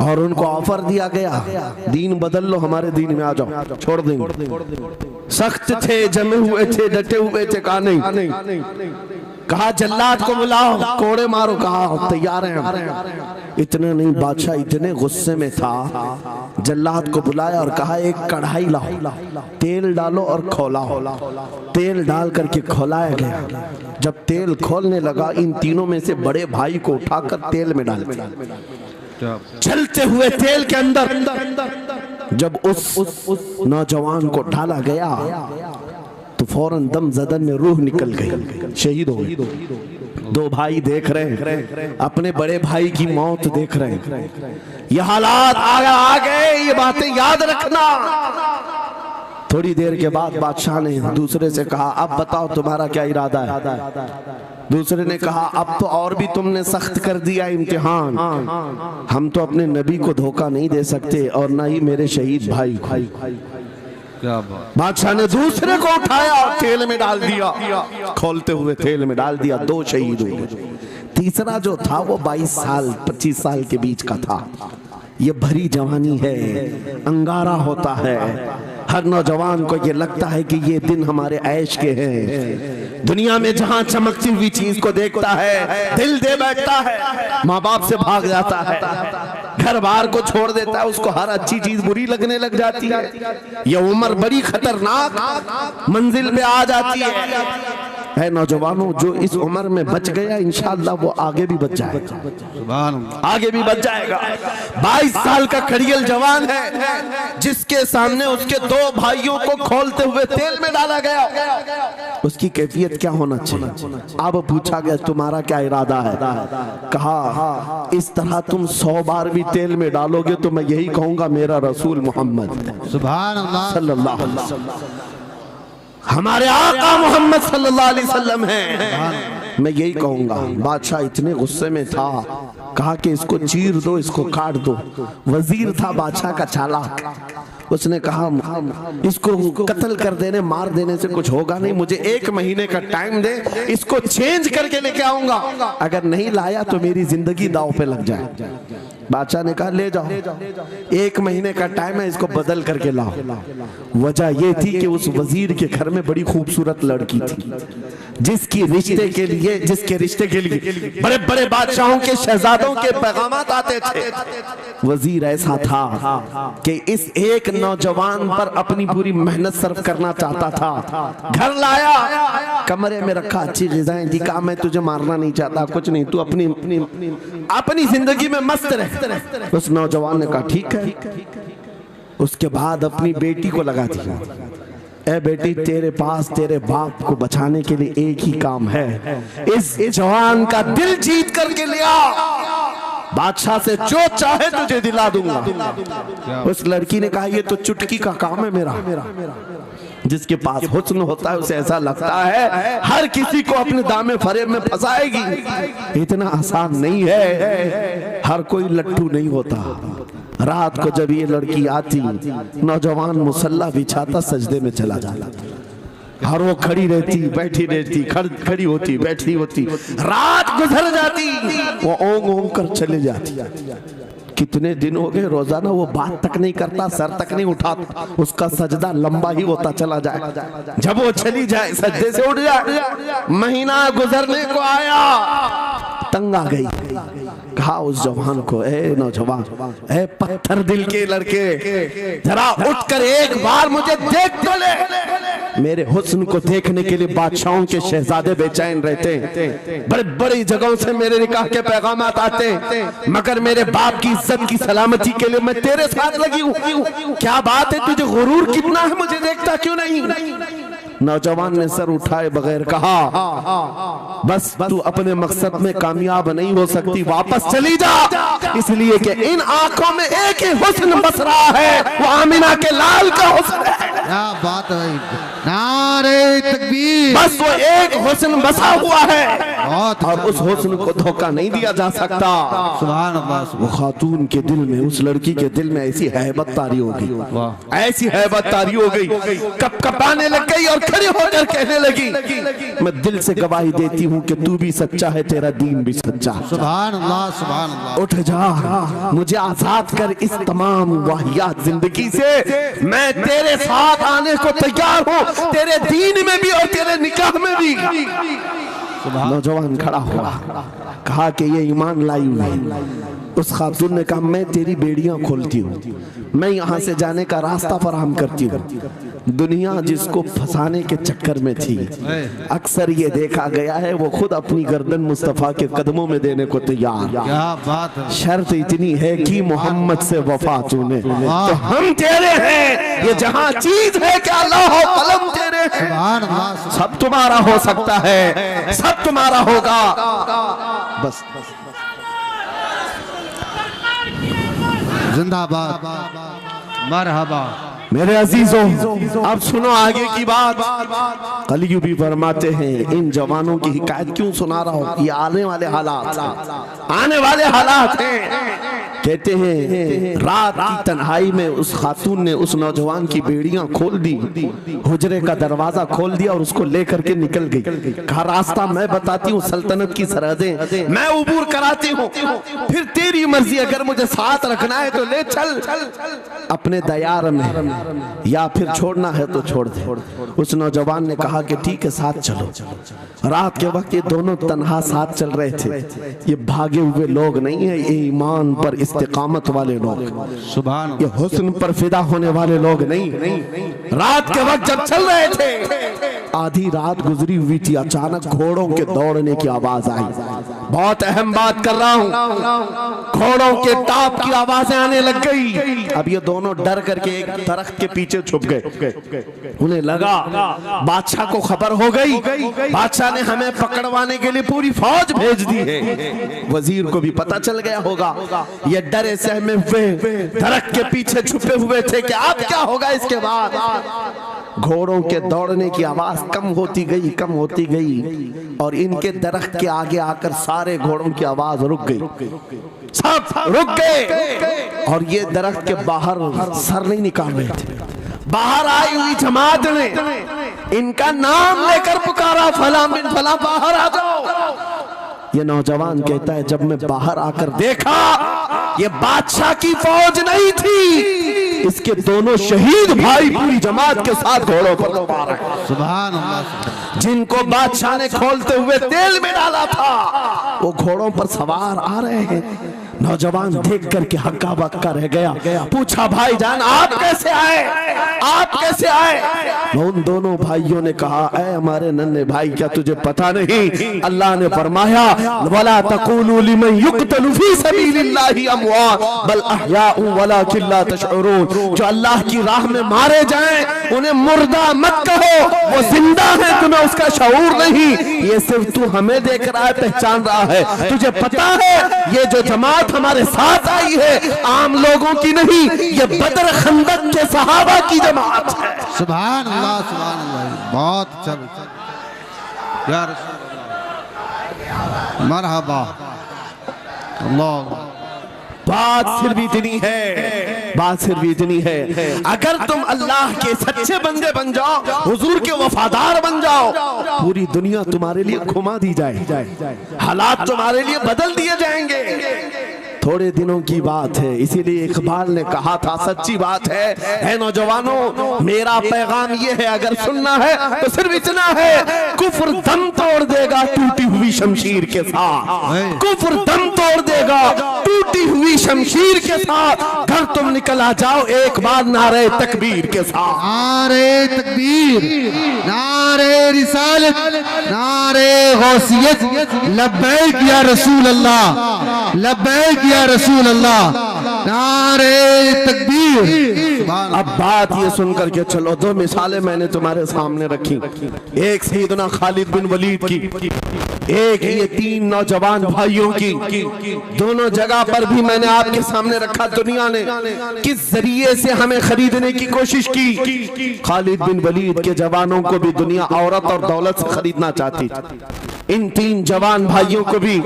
और उनको ऑफर दिया गया, दीन बदल लो, हमारे दीन में आ जाओ, छोड़ देंगे। सख्त थे, जमे हुए थे, डटे हुए थे। कहा नहीं, कहा जल्लाद को बुलाओ, कोड़े मारो। कहा तैयार हैं। इतना नहीं, बादशाह इतने गुस्से में था, जल्लाद को बुलाया और कहा एक कढ़ाई लाओ, तेल डालो और खौलाओ। तेल डाल करके खौलाया गया। जब तेल खोलने लगा, इन तीनों में से बड़े भाई को उठाकर तेल में डाल दिया। चलते हुए तेल के अंदर जब उस नौजवान को डाला गया तो फौरन दम जदन में रूह निकल गई, शहीद हो गई। 2 भाई देख रहे हैं, अपने बड़े भाई की मौत देख रहे हैं। ये हालात आ गए, ये बातें याद रखना। थोड़ी देर के बाद बादशाह ने दूसरे से कहा अब बताओ तुम्हारा क्या इरादा है। दूसरे ने कहा अब तो और भी तुमने सख्त कर दिया इम्तिहान, हम तो अपने नबी को धोखा नहीं दे सकते और ना ही मेरे शहीद भाई को। बादशाह ने दूसरे को उठाया और तेल में डाल दिया, खोलते हुए तेल में डाल दिया। 2 शहीद हुए। तीसरा जो था वो 22 साल 25 साल के बीच का था। ये भरी जवानी है, अंगारा होता है। हर नौजवान को ये लगता है कि ये दिन हमारे ऐश के हैं। दुनिया में जहां चमकती हुई चीज को देखता है दिल दे बैठता है, माँ बाप से भाग जाता है, घर बार को छोड़ देता है, उसको हर अच्छी चीज बुरी लगने लग जाती है। ये उम्र बड़ी खतरनाक मंजिल पे आ जाती है नौजवानों, जो इस उम्र में बच गया इंशाअल्लाह वो आगे भी बच जाएगा, आगे भी बच जाएगा। 22 साल का खड़ियल जवान है जिसके सामने उसके 2 भाइयों को खोलते हुए तेल में डाला गया। उसकी कैफियत क्या होना चाहिए? अब पूछा गया तुम्हारा क्या इरादा है? कहा इस तरह तुम 100 बार भी तेल में डालोगे तो मैं यही कहूंगा मेरा रसूल मोहम्मद सुभान अल्लाह सल्लल्लाहु अलैहि वसल्लम हमारे आका मोहम्मद सल्लल्लाहु अलैहि वसल्लम है, मैं यही कहूंगा। बादशाह इतने गुस्से में था, कहा कि इसको चीर दो, इसको काट दो। वजीर था बादशाह का चालाक, उसने कहा इसको कत्ल कर देने मार देने से कुछ होगा नहीं, मुझे 1 महीने का टाइम दे, इसको चेंज करके लेके आऊंगा, अगर नहीं लाया तो मेरी जिंदगी दांव पे लग जाए। बादशाह ने कहा ले जाओ, 1 महीने का टाइम है, इसको बदल करके लाओ। वजह यह थी कि उस वजीर के घर में बड़ी खूबसूरत लड़की थी जिसके रिश्ते के लिए बड़े बड़े बादशाहों के शहजादे शहजादों के पैगामात आते थे। वजीर ऐसा था कि इस एक नौजवान पर अपनी पूरी मेहनत सर्व करना चाहता था। घर लाया, कमरे में रखा, अच्छी ग़िज़ाएं दी, कहा मैं तुझे मारना नहीं चाहता, कुछ नहीं, तू अपनी अपनी अपनी जिंदगी में मस्त रह। उस नौजवान ने कहा ठीक है। उसके बाद अपनी बेटी को लगा दिया, ए बेटी तेरे पास तेरे बाप को बचाने के लिए एक ही काम है, इस जवान का दिल जीत करके लिया, बादशाह से जो चाहे तुझे दिला दूंगा। उस लड़की ने कहा ये तो चुटकी का काम है मेरा। जिसके पास हुस्न होता है उसे ऐसा लगता है हर किसी को अपने दामे फरेब में फंसाएगी। इतना आसान नहीं है, हर कोई लट्टू नहीं होता। रात को जब ये लड़की आती, नौजवान मुसल्ला बिछाता, सजदे में चला जाता और वो खड़ी रहती, बैठी रहती, खड़ी होती, बैठी होती, रात गुजर जाती, वो ओंग ओंग कर चले जाती। कितने दिन हो गए, रोजाना वो बात तक नहीं करता, सर तक नहीं उठाता, उसका सजदा लंबा ही होता चला जाए। जब वो चली जाए सजदे से उठ जाए। महीना गुजरने को आया, तंग आ गई, कहा उस जवान को, ए नौजवान, ए पत्थर दिल के लड़के, जरा उठकर एक बार मुझे देख तो ले। मेरे हुस्न को देखने के लिए बादशाहों के शहजादे बेचैन रहते हैं, बड़े बड़ी जगहों से मेरे निकाह के पैगामात आते हैं, मगर मेरे बाप की इज्जत की सलामती के लिए मैं तेरे साथ लगी हूँ। क्या बात है, तुझे गुरूर कितना है, मुझे देखता क्यों नहीं? नौजवान ने सर उठाए बगैर कहा, बस तू अपने मकसद में कामयाब नहीं हो सकती, वापस चली जा, इसलिए कि इन आंखों में एक ही हुस्न बस रहा है, वो आमिना के लाल का हुस्न है। क्या बात है, नारे तकबीर। बस वो एक हुस्न बसा हुआ है और उस हुस्न को धोखा नहीं दिया जा सकता। सुभान अल्लाह। वो खातून के दिल में, उस लड़की के दिल में ऐसी हैबत तारी हो गई, ऐसी हैबत तारी हो गई, कपकपाने लग गई और खड़ी होकर कहने लगी, मैं दिल से गवाही देती हूँ कि तू भी सच्चा है, तेरा दीन भी सच्चा। सुभान अल्लाह, सुभान अल्लाह। उठ जा, मुझे आजाद कर इस तमाम वाहियात जिंदगी से, मैं तेरे साथ आने को तैयार हूँ, तेरे दीन में भी और तेरे निकाह में भी। नौजवान खड़ा हुआ, कहा कि ये ईमान लाई हुई। उस खातून ने कहा मैं तेरी बेड़ियां खोलती हूँ, मैं यहाँ से जाने का रास्ता फराहम करती हूँ। दुनिया जिसको फंसाने के चक्कर में थी, अक्सर ये देखा गया है वो खुद अपनी गर्दन मुस्तफा के कदमों में देने को तैयार। क्या बात है। शर्त इतनी है कि मोहम्मद से वफा तूने, तो हम तेरे हैं, ये जहाँ चीज है क्या अल्लाह कलम तेरे हैं, सब तुम्हारा हो सकता है, सब तुम्हारा होगा। बस जिंदाबाद, मरहबा। मेरे अजीजों, अब सुनो आगे की बात। कलियू भी फरमाते हैं, इन जवानों की हिकायत क्यों सुना रहा हूं, ये आने वाले हालात, आने वाले हालात हैं। कहते हैं रात की तन्हाई में उस खातून ने उस नौजवान की बेड़ियां खोल दी, हुजरे का दरवाजा खोल दिया और उसको लेकर के निकल गई। कहा रास्ता मैं बताती हूँ, सल्तनत की सरहदें मैं उबूर कराती हूँ, फिर तेरी मर्जी, अगर मुझे साथ रखना है तो ले चल अपने दयार में, या फिर छोड़ना है तो छोड़ दे। उस नौजवान ने कहा कि ठीक है साथ चलो। रात के वक्त ये दोनों तन्हा साथ चल रहे थे। ये भागे हुए लोग नहीं है, ये ईमान पर इस्तिकामत वाले लोग, सुभान, ये हुस्न पर फिदा होने वाले लोग नहीं। रात के वक्त जब चल रहे थे, आधी रात गुजरी हुई थी, अचानक घोड़ों के दौड़ने की आवाज आई। बहुत अहम बात कर रहा हूँ, घोड़ों के टाप की आवाजें आने लग गई। अब ये दोनों डर करके एक दरख्त के पीछे छुप गए। उन्हें लगा बादशाह को खबर हो गई, बादशाह ने हमें पकड़वाने के लिए पूरी फौज भेज दी है। वजीर को भी पता चल गया होगा, ये डरे सहमे हुए दरख्त के पीछे छुपे हुए थे कि अब क्या होगा इसके बाद। घोड़ों के दौड़ने की आवाज कम होती गई, कम होती गई, और इनके दरख्त के आगे आकर सारे घोड़ों की आवाज रुक गई, सब रुक गए। और ये दरख्त के बाहर सर नहीं निकाल रहे थे। बाहर आई हुई जमात ने इनका नाम लेकर पुकारा, फला बिन फला बाहर आ जाओ। ये नौजवान कहता है जब मैं बाहर आकर देखा, ये बादशाह की फौज नहीं थी, इसके दोनों शहीद भाई पूरी जमात के साथ घोड़ों पर सवार हैं। सुभान अल्लाह। जिनको बादशाह ने खोलते हुए तेल में डाला था, वो घोड़ों पर सवार आ रहे हैं। नौजवान देख करके हक्का बक्का रह गया। पूछा, भाईजान आप कैसे आए, आप कैसे आए? उन दोनों भाइयों ने कहा, ऐ हमारे नन्हे भाई, क्या तुझे पता नहीं अल्लाह ने फरमाया, वला तक़ूलू लिमन युक़तलु फी सबीलिल्लाहि अमवात बल अहयाउ वलाकिन ला तशऊरून। जो अल्लाह की राह में मारे जाएं उन्हें मुर्दा मत कहो, वो जिंदा है, तुम्हें उसका शऊर नहीं। ये सिर्फ तू हमें देख रहा है, पहचान रहा है। तुझे पता है ये जो जमात हमारे साथ आई है आम लोगों की नहीं, ये बदर खंदक के सहाबा की जमात है। सुभान अल्लाह, सुभान अल्लाह, बहुत अच्छा या रसूल अल्लाह, मरहबा। अल्लाह, बात सिर्फ इतनी है, बात सिर्फ इतनी है, अगर तुम अल्लाह के सच्चे बंदे बन जाओ, हुजूर के वफादार बन जाओ, पूरी दुनिया तुम्हारे लिए घुमा दी जाए, हालात तुम्हारे लिए बदल दिए जाएंगे। थोड़े दिनों की बात है, इसीलिए इकबाल ने कहा था, सच्ची बात है नौजवानों, मेरा पैगाम ये है, अगर सुनना है तो सिर्फ इतना है, कुफ्र दम तोड़ देगा टूटी हुई शमशीर के साथ, कुफ्र दम तोड़ देगा टूटी हुई शमशीर के साथ। घर तुम निकल आ जाओ एक बार नारे तकबीर के साथ। नारे तकबीर, नारे रिसालत, नारे गौसियत, लब्बैक या रसूल अल्लाह, लब्बैक या रसूल अल्लाह, नारे तकबीर। अब बात ये सुनकर के चलो, दो मिसालें मैंने तुम्हारे सामने रखी, एक सैयदना खालिद बिन वलीद की, एक ये तीन नौजवान भाइयों की। दोनों जगह पर भी मैंने आपके सामने रखा, दुनिया ने किस जरिए से हमें खरीदने की कोशिश की। खालिद बिन वलीद के जवानों को भी दुनिया औरत और दौलत से खरीदना चाहती थी, इन तीन जवान भाइयों को भी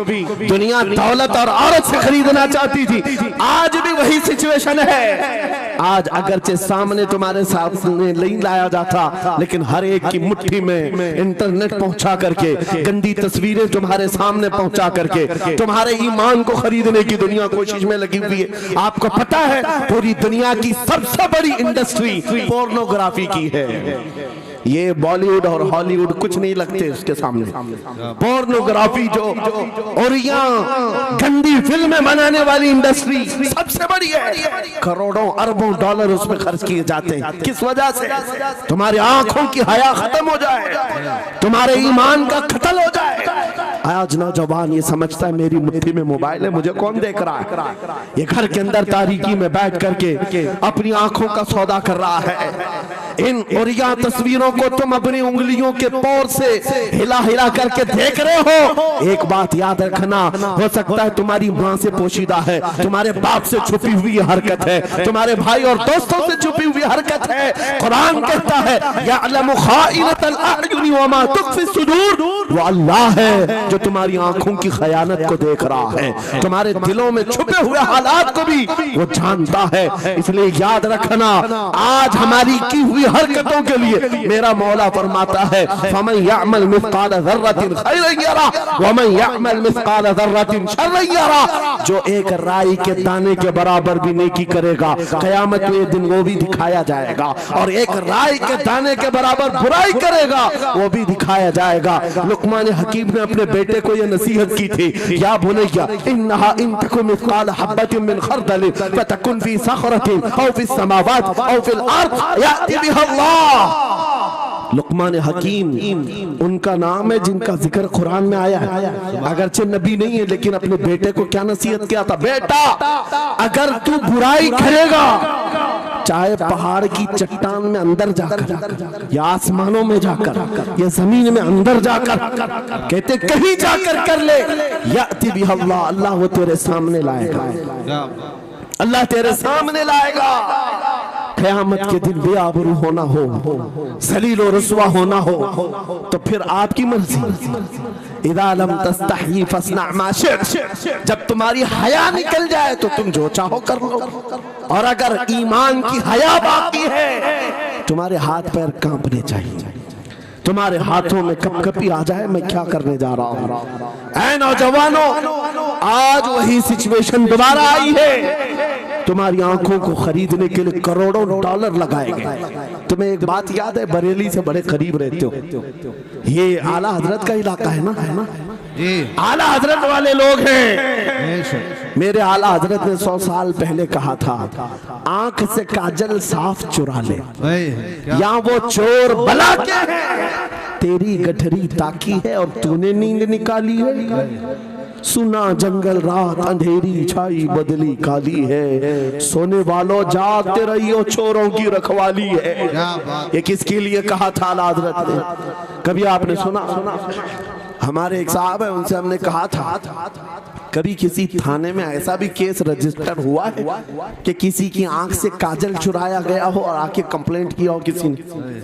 दुनिया दौलत और औरत से खरीदना चाहती थी। आज भी वही सिचुएशन है। आज अगरचे सामने तुम्हारे सामने नहीं लाया जाता, लेकिन हर एक की मुट्ठी में इंटरनेट पहुंचा करके, गंदी तस्वीरें तुम्हारे सामने पहुंचा करके तुम्हारे ईमान को खरीदने की दुनिया कोशिश में लगी हुई है। आपको पता है पूरी दुनिया की सबसे बड़ी इंडस्ट्री पोर्नोग्राफी की है। ये बॉलीवुड और हॉलीवुड कुछ नहीं लगते उसके सामने। पोर्नोग्राफी जो और यहाँ गंदी फिल्में बनाने वाली इंडस्ट्री सबसे बड़ी है। करोड़ों अरबों डॉलर उसमें खर्च किए जाते हैं। किस वजह से? तुम्हारी आंखों की हया खत्म हो जाए, तुम्हारे ईमान का कत्ल हो जाए। आज नौजवान ये समझता है मेरी मुट्ठी में मोबाइल है, मुझे कौन देख रहा है। ये घर के अंदर तारीकी में बैठ करके अपनी आंखों का सौदा कर रहा है। इन और यहाँ तस्वीरों को तुम अपनी उंगलियों के पोर से हिला हिला करके देख रहे हो। एक बात याद रखना, हो सकता है तुम्हारी माँ से पोशीदा है, तुम्हारे बाप से छुपी हुई हरकत है, तुम्हारे भाई और दोस्तों से छुपी हुई हरकत है। कुरान कहता है यअलमु खाइनतल अयुनि व मा तुख्फी सुदूर, वो अल्लाह है जो तुम्हारी आंखों की खयानत को देख रहा है, तुम्हारे दिलों में छुपे हुए हालात को भी वो जानता है। इसलिए याद रखना, आज हमारी की हुई हरकतों के लिए मेरा मौला फरमाता है फमन यअमल मिस्काल ज़र्रतिन खैरन यरा व मन यअमल मिस्काल ज़र्रतिन शर्रन यरा। जो एक राई के दाने के बराबर भी नेकी करेगा, क़यामत के दिन वो भी दिखाया जाएगा, और एक राई के दाने के बराबर बुराई करेगा वो भी दिखाया जाएगा। लुक़मान हकीम ने अपने बेटे को ये नसीहत की थी, या बुनय्या इन्नहा इन तकु मिस्काल हब्बतिन मिन खर्दल फतकुन फी सखरतिन औ फी समावात औ फिल अर्द याति बिहा अल्लाह। लुक़मान हकीम उनका नाम है जिनका जिक्र कुरान में आया है। अगरचे नबी नहीं है, लेकिन अपने बेटे को क्या नसीहत किया था, बेटा अगर तू बुराई करेगा, चाहे पहाड़ की चट्टान में अंदर जाकर या आसमानों में जाकर या जमीन में अंदर जाकर, कहते कहीं जाकर कर ले, याति बिहा अल्लाह, अल्लाह वो तेरे सामने लाएगा, अल्लाह तेरे सामने लाएगा। क़यामत के दिन बेआबरू होना हो, सलील और रसवा होना हो, तो फिर आपकी मर्जी। इज़ा लम तस्तही फस्ना मा शि'त, जब तुम्हारी हया निकल जाए तो तुम जो चाहो कर लो, और अगर ईमान की हया बाकी है तुम्हारे हाथ पैर कांपने चाहिए, तुम्हारे हाथों में कपकपी आ जाए मैं क्या करने जा रहा हूं। ऐ नौजवानों, आज वही सिचुएशन दोबारा आई है। तुम्हारी आंखों को खरीदने के लिए करोड़ों डॉलर लगाए गए। तुम्हें एक बात याद है, बरेली से बड़े करीब रहते हो, ये आला हजरत का इलाका है ना जी, आला हजरत वाले लोग हैं। मेरे आला हजरत ने 100 साल पहले कहा था, आंख से काजल साफ चुरा ले, या वो चोर बला के है, तेरी गठरी ताकी है और तूने नींद निकाली है। सुना जंगल रात अंधेरी छाई बदली काली है, सोने वालों जागते रहियो चोरों की रखवाली है। ये किसके लिए कहा था आला हजरत ने? कभी आपने सुना? हमारे एक साहब है, उनसे हमने कहा था, कभी किसी थाने में ऐसा भी केस रजिस्टर हुआ है कि किसी की आंख से काजल चुराया गया हो और आके कंप्लेंट किया हो किसी ने?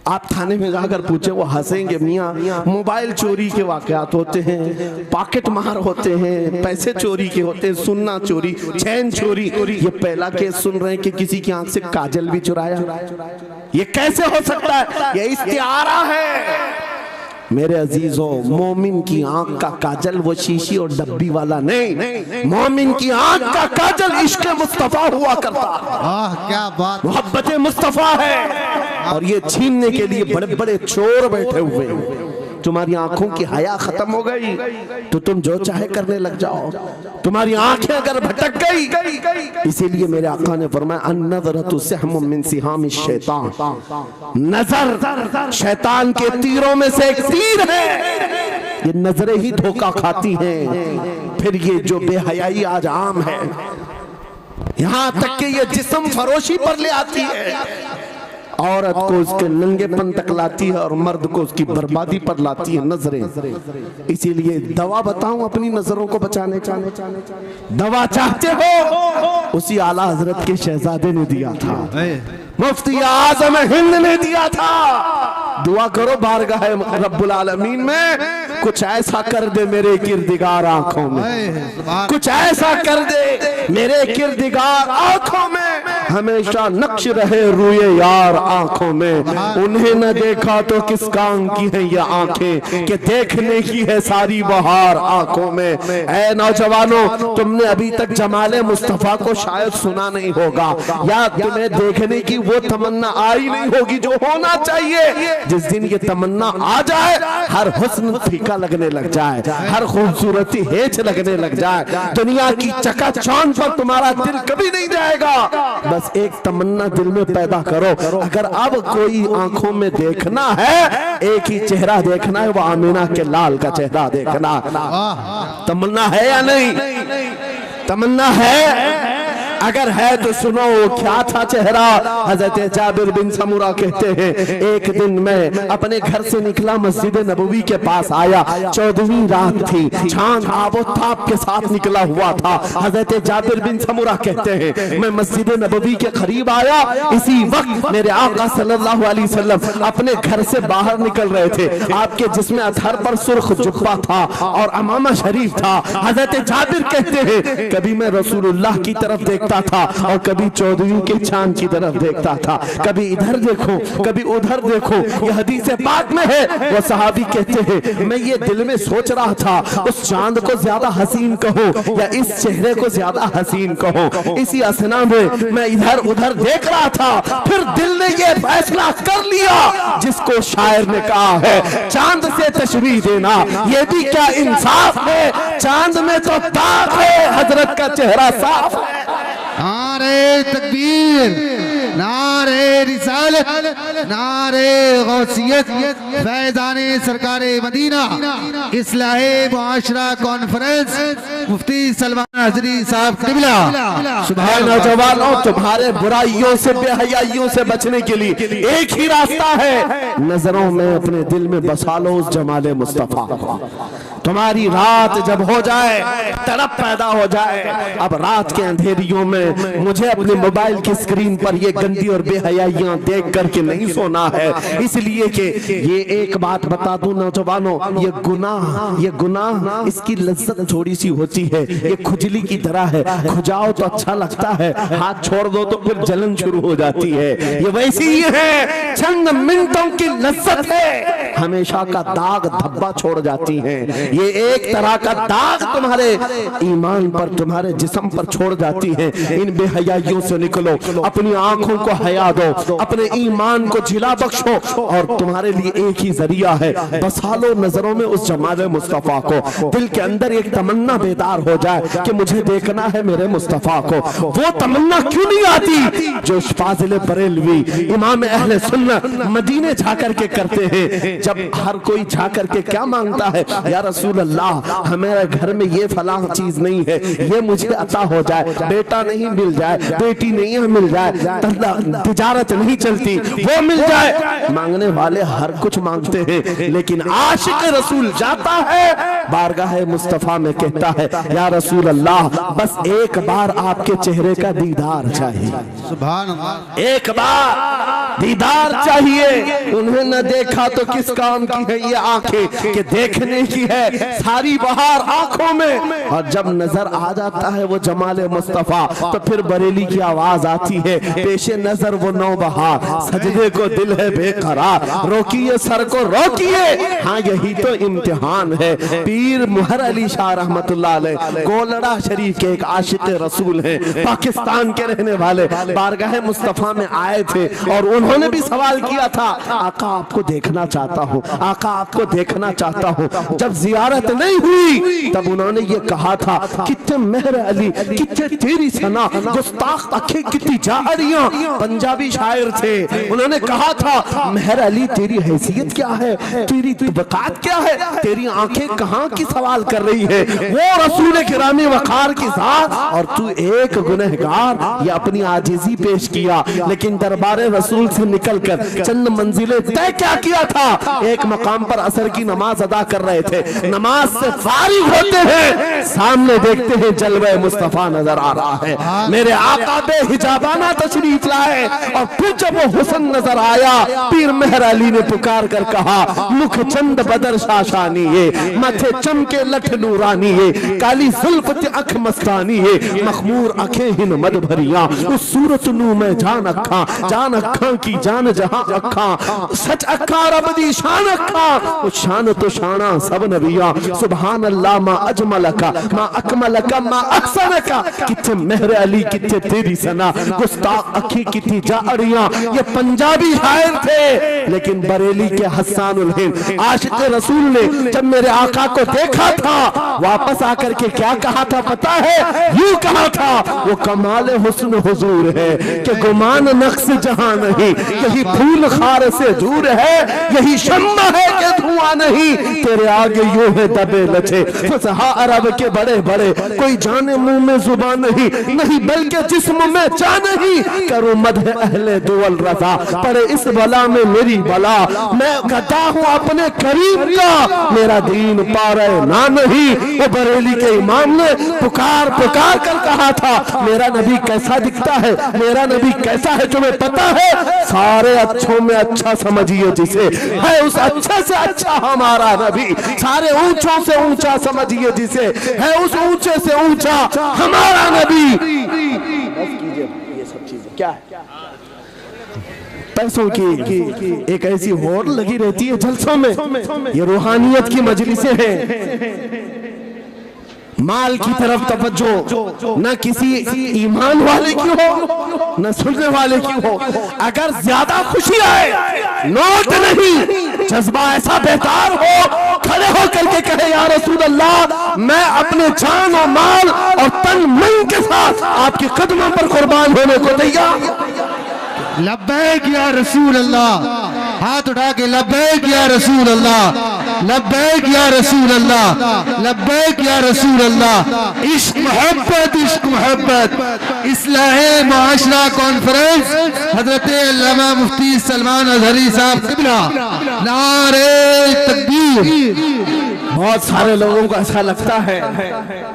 आप थाने में जाकर पूछे, वो हंसेंगे। मियाँ, मोबाइल चोरी के वाकयात होते हैं, पॉकेट मार होते हैं, पैसे चोरी के होते हैं, सुन्ना चोरी, चैन चोरी। ये पहला केस सुन रहे हैं कि किसी की आंख से काजल भी चुराया। ये कैसे हो सकता है? ये इस्तिआरा है। मेरे अजीजों, मोमिन की आंख का काजल वो शीशी और डब्बी वाला नहीं, मोमिन की आंख का काजल इश्क मुस्तफा हुआ करता। क्या बात, मोहब्बत मुस्तफा है। और ये छीनने के लिए बड़े बड़े चोर बैठे हुए हैं। तुम्हारी आंखों की हया खत्म हो गई तो तुम जो चाहे करने लग जाओ। तुम्हारी आंखें अगर भटक गई, इसीलिए मेरे आका ने फरमाया, अन्नज़रतु सहमुम मिन सिहामिश शैतान, नजर शैतान के तीरों में से एक तीर है। ये नजरें ही धोखा खाती हैं। फिर ये जो बेहयाई आज आम है, यहाँ तक कि ये जिस्म फरोशी पर ले आती है, औरत को उसके नंगेपन तक लाती है और मर्द को उसकी बर्बादी पर लाती है नजरें। इसीलिए दवा बताऊं अपनी नजरों को बचाने का? दवा चाहते हो? उसी आला हजरत के शहजादे ने दिया था, मुफ्ती आजम हिंद ने दिया था। दुआ करो बारगाह रब्बुल आलमीन में कुछ ऐसा कर दे मेरे किरदिगार आंखों में, कुछ ऐसा कर दे मेरे किरदिगार आंखों में, हमेशा नक्श रहे रूए यार आंखों में। उन्हें न देखा तो किस काम की है ये आंखें कि देखने की है सारी बहार आंखों में। ऐ नौजवानों, तुमने अभी तक जमाले मुस्तफा को शायद सुना नहीं होगा, या तुम्हें देखने की वो तमन्ना आई नहीं होगी जो होना चाहिए। जिस दिन ये तमन्ना आ जाए, हर हुस्न फीका लगने लग जाए, हर खूबसूरती हेच लगने लग जाए, दुनिया की चकाचौंध पर तुम्हारा दिल कभी नहीं जाएगा। बस एक तमन्ना दिल में पैदा करो, अगर अब कोई आंखों में देखना है, एक ही चेहरा देखना है, वो आमीना के लाल का चेहरा देखना। तमन्ना है या नहीं? तमन्ना है? अगर है तो सुनो, क्या था चेहरा? हजरत जाबिर बिन समूरा कहते हैं, एक दिन मैं अपने घर से निकला, मस्जिद नबवी के पास आया, 14वीं रात थी, चांद आबोताब के साथ निकला हुआ था। हजरत जाबिर बिन समूरा कहते हैं, मैं मस्जिद नबवी के करीब आया, इसी वक्त मेरे आका सल्लल्लाहु अलैहि वसल्लम अपने घर से बाहर निकल रहे थे। आपके जिस्म अतहर पर सुर्ख जुब्बा था और अमामा शरीफ था। हजरत जाबिर कहते हैं, कभी मैं रसूलुल्लाह की तरफ देखता था और कभी 14वीं के चांद की तरफ देखता था, कभी इधर देखो कभी उधर देखो। ये हदीस पाक में है। वो सहाबी कहते हैं, मैं ये दिल में सोच रहा था, उस चांद को ज्यादा हसीन कहो या इस चेहरे को ज्यादा हसीन कहो। इसी असना में मैं इधर उधर देख रहा था, फिर दिल ने ये फैसला कर लिया जिसको शायर ने कहा है, चांद से तशबीह देना ये भी क्या इंसाफ है, चांद में तो दाग है, हजरत का चेहरा साफ है। नारे तकबीर, नारे रिसालत, नारे गौसियत, फैज़ाने सरकारे मदीना, इस्लाहे मुआशरा कॉन्फ्रेंस, मुफ्ती सलमान हज़री साहब क़िबला। सुभान नौजवानों, तुम्हारे बुराइयों से बेहयाइयों से बचने के लिए एक ही रास्ता है, नजरों में अपने दिल में बसा लो उस जमाले मुस्तफा को। तुम्हारी रात जब हो जाए, तड़प पैदा हो जाए, अब रात के अंधेरियों में मुझे अपने मोबाइल की स्क्रीन पर ये गंदी और बेहयाइयां देख करके नहीं सोना है। इसलिए कि ये एक बात बता दूं नौजवानों, ये गुनाह इसकी लज्जत थोड़ी सी होती है, ये खुजली की तरह है। खुजाओ तो अच्छा लगता है, हाथ छोड़ दो तो फिर जलन शुरू हो जाती है। ये वैसी ही है, चंद मिनटों की लज्जत है, हमेशा का दाग धब्बा छोड़ जाती है। ये एक तरह का दाग तुम्हारे ईमान पर, तुम्हारे जिस्म पर छोड़ जाती है। इन बेहयाइयों से निकलो, अपनी आंखों को हया दो, अपने ईमान को जिला बख्शो, और तुम्हारे लिए एक ही जरिया है, बसा लो नजरों में उस जमाल मुस्तफा को। दिल के अंदर एक तमन्ना बेदार हो जाए कि मुझे देखना है मेरे मुस्तफा को। वो तमन्ना क्यों नहीं आती जो फाजिल बरेलवी इमाम अहले सुन्नत मदीने जाकर के करते हैं। जब हर कोई जाकर के क्या मांगता है, या रसूल अल्लाह हमारे घर में ये फलां चीज नहीं है, ये मुझे अता हो जाए, बेटा नहीं मिल जाए, बेटी नहीं मिल जाए, तिजारत नहीं चलती, वो मिल जाए। मांगने वाले हर कुछ मांगते हैं, लेकिन आशिक रसूल जाता है बारगाह मुस्तफा में, कहता है या रसूल अल्लाह बस एक बार आपके चेहरे का दीदार चाहिए, सुभान अल्लाह, एक बार दीदार चाहिए। उन्हें न देखा तो किस काम की है ये आंखें कि देखने की है सारी बहार आंखों में। और जब नजर आ जाता है वो जमाले मुस्तफा, तो फिर बरेली की आवाज आती है, पेशे नजर वो नौबहार, सजदे को दिल है बेकरार, रोकिए सर को रोकिए, हाँ यही तो इम्तिहान है। पीर मुहर अली शाह रहमतुल्लाह अलैह गोलड़ा शरीफ के एक आशिक रसूल हैं, पाकिस्तान के रहने वाले, बारगाह मुस्तफा में आए थे और उन्होंने भी सवाल किया था, आका आपको देखना चाहता हूँ, आका आपको देखना चाहता हूँ। जब जियारत नहीं हुई तब उन्होंने ये कहा था, कितने मेहर अली, कितने तेरी सना, गुस्ताख आंखें कितनी जारियां। पंजाबी शायर थे, उन्होंने कहा था मेहर अली तेरी हैसियत क्या है, तेरी वकात क्या है, तेरी आंखें कहाँ की सवाल कर रही है, वो रसूल किरामी वकार की जात और तू एक गुनहगार। ये अपनी आजिजी पेश किया, लेकिन दरबारे रसूल से निकलकर चंद मंजिलें तय क्या किया था। एक मकाम पर असर की नमाज अदा कर रहे थे, नमाज से फारिग होते हैं, सामने देखते हैं जलवे मुस्तफा नजर आ रहा है, मेरे आका बेहिजाबाना तशरीफ लाए। और फिर जब वो हुस्न नजर आया, पीर मेहर अली ने पुकार कर कहा, मुख चंद बदर शाशानी है, माथे चमके लठ नूरानी है, काली जुल्फ अख मस्तानी है, मखमूर अखे हिन मद भरिया, उस सूरत नू में जान अखा की जान जहां अखा, सच अखा रब दी शान अखा, उस शान तो शाना सब नबिया। सुभान अल्लाह मा अजमलका मा अकमलका मा अहसनका, किथे मेहर अली किथे तेरी सना, गुस्ताख अखी कितनी जारियां। ये पंजाबी शायर थे, लेकिन बरेली के हस्सानुल हिंद आशिक रसूल ने जब मेरे आका को देखा था, वापस आकर के क्या कहा था पता है, यूं कहा था, वो कमाल हुस्न हुजूर है कि गुमान नक्श जहां नहीं, यही फूल खार से दूर है, यही शम्मा है कि धुआं नहीं, तेरे आगे यूं है दबे लचे फसहा अरब के बड़े बड़े, कोई जाने मुंह में जुबान नहीं बल्कि जिस्म में जान नहीं, करूं मदह अहले दुअल रजा, पड़े इस बला में मेरी बला, मैं गदा हूं अपने करीम का, मेरा दीन पारे ना नहीं। वो बरेली के इमाम ने पुकार कर कहा था, मेरा नबी कैसा दिखता है, मेरा नबी कैसा है तुम्हें पता है, सारे अच्छों में अच्छा समझिए जिसे, है उस अच्छे से अच्छा हमारा नबी, सारे ऊंचों से ऊंचा समझिए जिसे, है उस ऊंचे से ऊंचा हमारा नबी। ये सब चीजें क्या है, पैसों की एक ऐसी होड़ लगी रहती है जलसों में, ये रूहानियत की मजलिसें हैं। माल की तरफ तवज्जो न किसी ईमान वाले की हो न सुनने वाले की हो। अगर ज्यादा खुशी आए, नोट नहीं, जज्बा ऐसा बेहतर हो, खड़े होकर के कहे या रसूल अल्लाह मैं अपने जान और माल और तन मन के साथ आपके कदमों पर कुर्बान होने को तैयार। लब्बैक या रसूल अल्लाह, हाथ उठा के लब्बैक या रसूल अल्लाह, लब्बैक या रसूल अल्लाह, लब्बैक या रसूल अल्लाह। इश्क मोहब्बत इस्लाहे मुआशरा कॉन्फ्रेंस हजरत अल्लामा मुफ्ती सलमान अजहरी साहब किबला, नारे तकबीर, बहुत सारे लोगों को ऐसा लगता है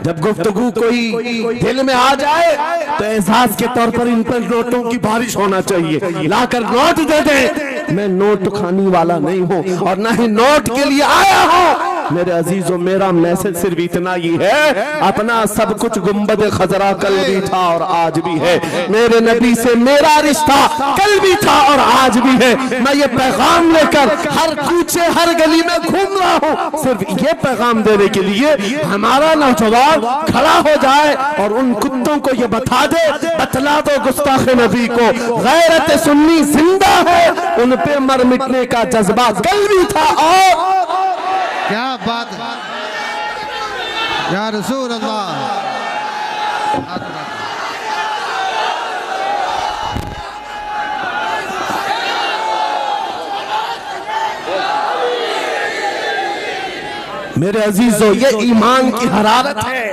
जब गुफ्तगू कोई दिल में आ जाए तो एहसास के तौर पर इन पर नोटों की बारिश होना चाहिए, लाकर नोट दे दे। मैं नोट खाने वाला नहीं हूं और ना ही नोट के लिए आया हूं। मेरे अजीजों, मेरा मैसेज सिर्फ इतना ही है, अपना सब कुछ गुंबद खजरा कल भी था और आज भी है। मेरे नबी से मेरा रिश्ता कल भी था और आज भी है। मैं ये पैगाम लेकर हर कूचे हर गली में घूम रहा हूँ, सिर्फ ये पैगाम देने के लिए हमारा नौजवान खड़ा हो जाए और उन कुत्तों को ये बता दे, बतला दो गुस्ताख नबी को, गैरत सुन्नी जिंदा है, उन पे मर मिटने का जज्बा कल भी था। और क्या बात है या रसूल अल्लाह। मेरे अजीजों, ये ईमान की हरारत है,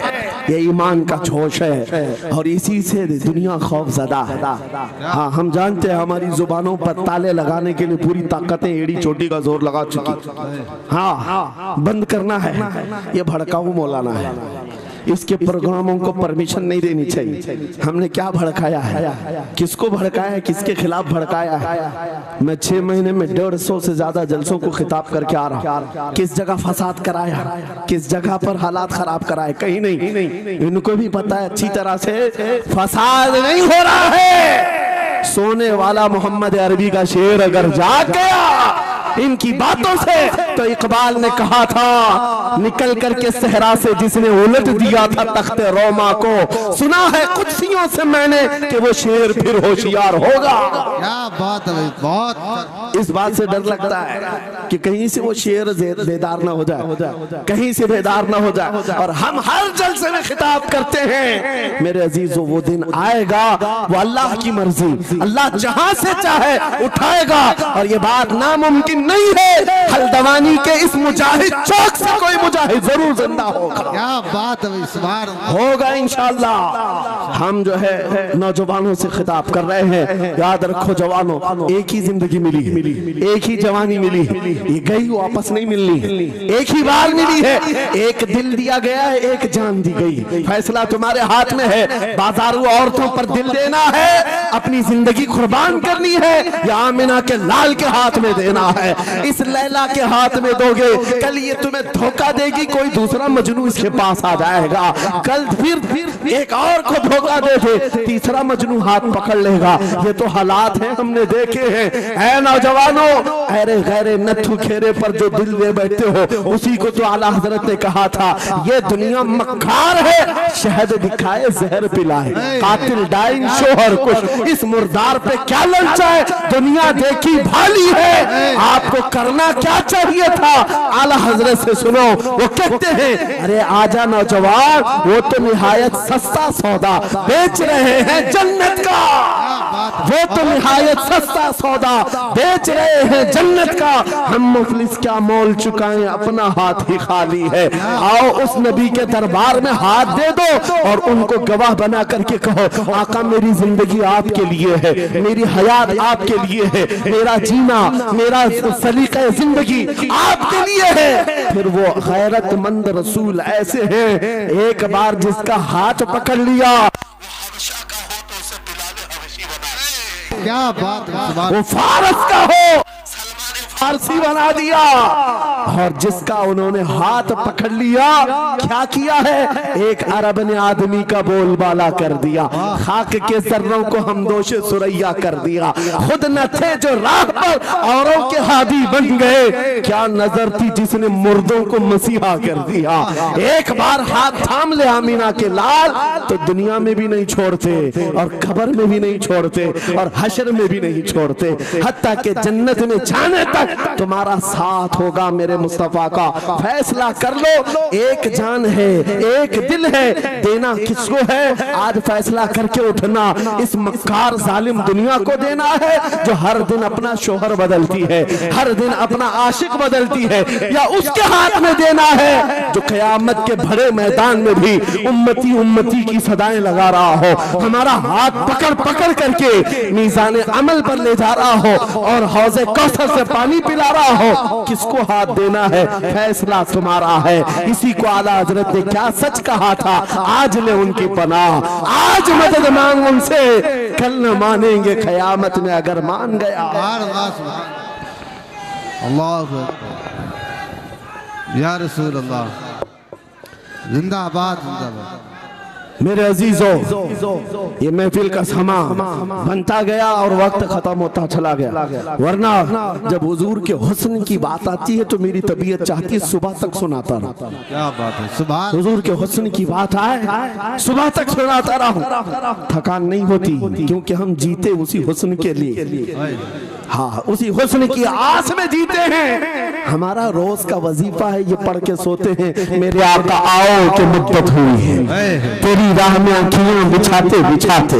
ये ईमान का जोश है और इसी से दुनिया खौफजदा है। हाँ, हम जानते हैं हमारी जुबानों पर ताले लगाने के लिए पूरी ताकतें एड़ी चोटी का जोर लगा चुकी। हाँ, बंद करना है, ये भड़काऊ मौलाना है, इसके प्रोग्रामों को परमिशन नहीं देनी चाहिए। हमने क्या भड़काया है, किसको भड़काया है, किसके खिलाफ भड़काया है। मैं 6 महीने में 150 से ज्यादा जलसों को खिताब करके आ रहा हूँ। किस जगह फसाद कराया, किस जगह पर हालात खराब कराए, कहीं नहीं। इनको भी पता है अच्छी तरह से फसाद नहीं हो रहा है। सोने वाला मोहम्मद अरबी का शेर अगर जाग गया इनकी बातों से, तो इकबाल ने कहा था, निकल करके सहरा से जिसने उलट दिया था तख्ते रोमा को, सुना है कुत्सियों से मैंने कि वो शेर फिर होशियार होगा। क्या बात है, बहुत इस बात से डर लगता है कि कहीं से वो शेर बेदार ना हो जाए, कहीं से बेदार ना हो जाए। और हम हर जलसे में खिताब करते हैं, मेरे अजीजों, वो दिन आएगा, वो अल्लाह की मर्जी, अल्लाह जहां से चाहे उठाएगा। और ये बात नामुमकिन नहीं है, हल्द्वानी के इस मुजाहिद चौक से कोई मुजाहिद जरूर जिंदा होगा। क्या बात है, इस बार होगा इंशाअल्लाह। हम जो है नौजवानों से खिताब कर रहे हैं, याद रखो जवानों, एक ही जिंदगी मिली है, एक ही जवानी मिली है, ये गई वापस नहीं मिलनी, एक ही बार मिली है। एक दिल दिया गया है, एक जान दी गई, फैसला तुम्हारे हाथ में है। बाजारू औरतों पर दिल देना है, अपनी जिंदगी कुर्बान करनी है, या आमिना के लाल के हाथ में देना है। इस लैला के हाथ में दोगे, कल ये तुम्हें धोखा देगी, कोई दूसरा मजनू इसके पास आ जाएगा, कल फिर एक और को धोखा दे दे, तीसरा मजनू हाथ पकड़ लेगा। ये तो हालात हैं, हमने देखे हैं। ऐ नौजवानों, अरे गैरे नथु खेरे पर जो दिल दे बैठते हो, उसी को तो आला हजरत ने कहा था, ये दुनिया मक्कार है, शहद दिखाए जहर पिलाए, कातिल डाइन शोहर कुछ, इस मुर्दार पे क्या ललचाए, दुनिया देखी भाली है, आपको करना क्या चाहिए था। आला हजरत से सुनो, वो कहते हैं, अरे आजा नौजवान, वो तो निहायत सस्ता सौदा बेच रहे हैं जन्नत का, वो तो निहायत सस्ता सौदा बेच रहे हैं जन्नत का, हम मुफलिस क्या मोल चुकाएं, अपना हाथ ही खाली है। आओ उस नबी के दरबार में हाथ दे दो और उनको गवाह बना करके कहो, आका मेरी जिंदगी आपके लिए है, मेरी हयात आपके लिए है, मेरा जीना, मेरा सलीका जिंदगी आपके लिए है। फिर वो गैरतमंद रसूल ऐसे हैं, एक बार जिसका हाथ पकड़ लिया, क्या बात है, वो फारस का हो, फारसी बना दिया। और जिसका उन्होंने हाथ पकड़ लिया, क्या किया है, एक अरब ने आदमी का बोलबाला कर दिया, खाक के सर्रों को हमदोशे सुरैया कर दिया, खुद न थे जो राह पर औरों के हादी बन गए, क्या नजर थी जिसने मुर्दों को मसीहा कर दिया। एक बार हाथ थाम ले आमीना के लाल, तो दुनिया में भी नहीं छोड़ते और कब्र में भी नहीं छोड़ते और हशर में भी नहीं छोड़ते, हत्ता के जन्नत में जाने तक तुम्हारा साथ होगा। मेरे मुस्तफा का फैसला कर लो, एक जान है, एक दिल है, देना किसको है, आज फैसला करके उठना। इस मक्कार जालिम दुनिया को देना है जो हर दिन अपना शोहर बदलती है, हर दिन अपना आशिक बदलती है, या उसके हाथ में देना है जो क़यामत के बड़े मैदान में भी उम्मती उम्मती की सदाएं लगा रहा हो, हमारा हाथ पकड़ पकड़ करके मीज़ान अमल पर ले जा रहा हो और हौज़े कौसर से पानी पानी पिला रहा हो, किसको हाथ देना है फैसला तुम्हारा है। इसी को आला हजरत ने क्या सच कहा था, आज ले उनकी पनाह, आज मदद मांग उनसे, कल न मानेंगे क़यामत में अगर मान गया। अल्लाह या रसूल अल्लाह, जिंदाबाद जिंदाबाद। मेरे अजीजों, ये महफिल का समा बनता गया और वक्त खत्म होता चला गया, वरना जब हुजूर के हुस्न की बात आती है तो मेरी तबीयत चाहती है सुबह तक सुनाता रहूं। क्या बात है, सुभान। हुजूर के हुस्न की बात आए सुबह तक सुनाता रहूं, थकान नहीं होती, क्योंकि हम जीते उसी हुस्न के लिए, हाँ उसी हुस्न की आस में जीते हैं। हमारा रोज का वजीफा है ये पढ़ के सोते हैं, मेरे आका आओ कि मुद्दत हुई है, तेरी राह में आँखियां बिछाते बिछाते,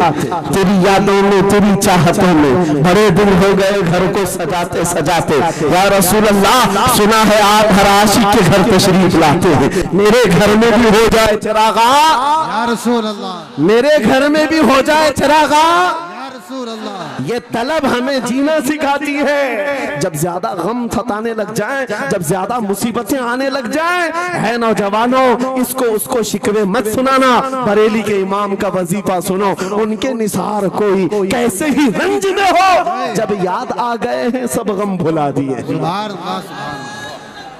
तेरी यादों में तेरी चाहतों में बड़े दिन हो गए घर को सजाते सजाते। या रसूल अल्लाह, सुना है आप हर आशिक के घर तशरीफ लाते हैं, मेरे घर में भी हो जाए चिरागा, या रसूल अल्लाह, मेरे घर में भी हो जाए चिरागा। रसूल अल्लाह, ये तलब हमें जीना सिखाती है। जब ज्यादा गम सताने लग जाए, जब ज्यादा मुसीबतें आने लग जाए, है नौजवानों, इसको उसको शिकवे मत सुनाना, बरेली के इमाम का वजीफा सुनो, उनके निसार कोई कैसे ही रंज में हो, जब याद आ गए हैं सब गम भुला दिए, सुभान अल्लाह, सुभान।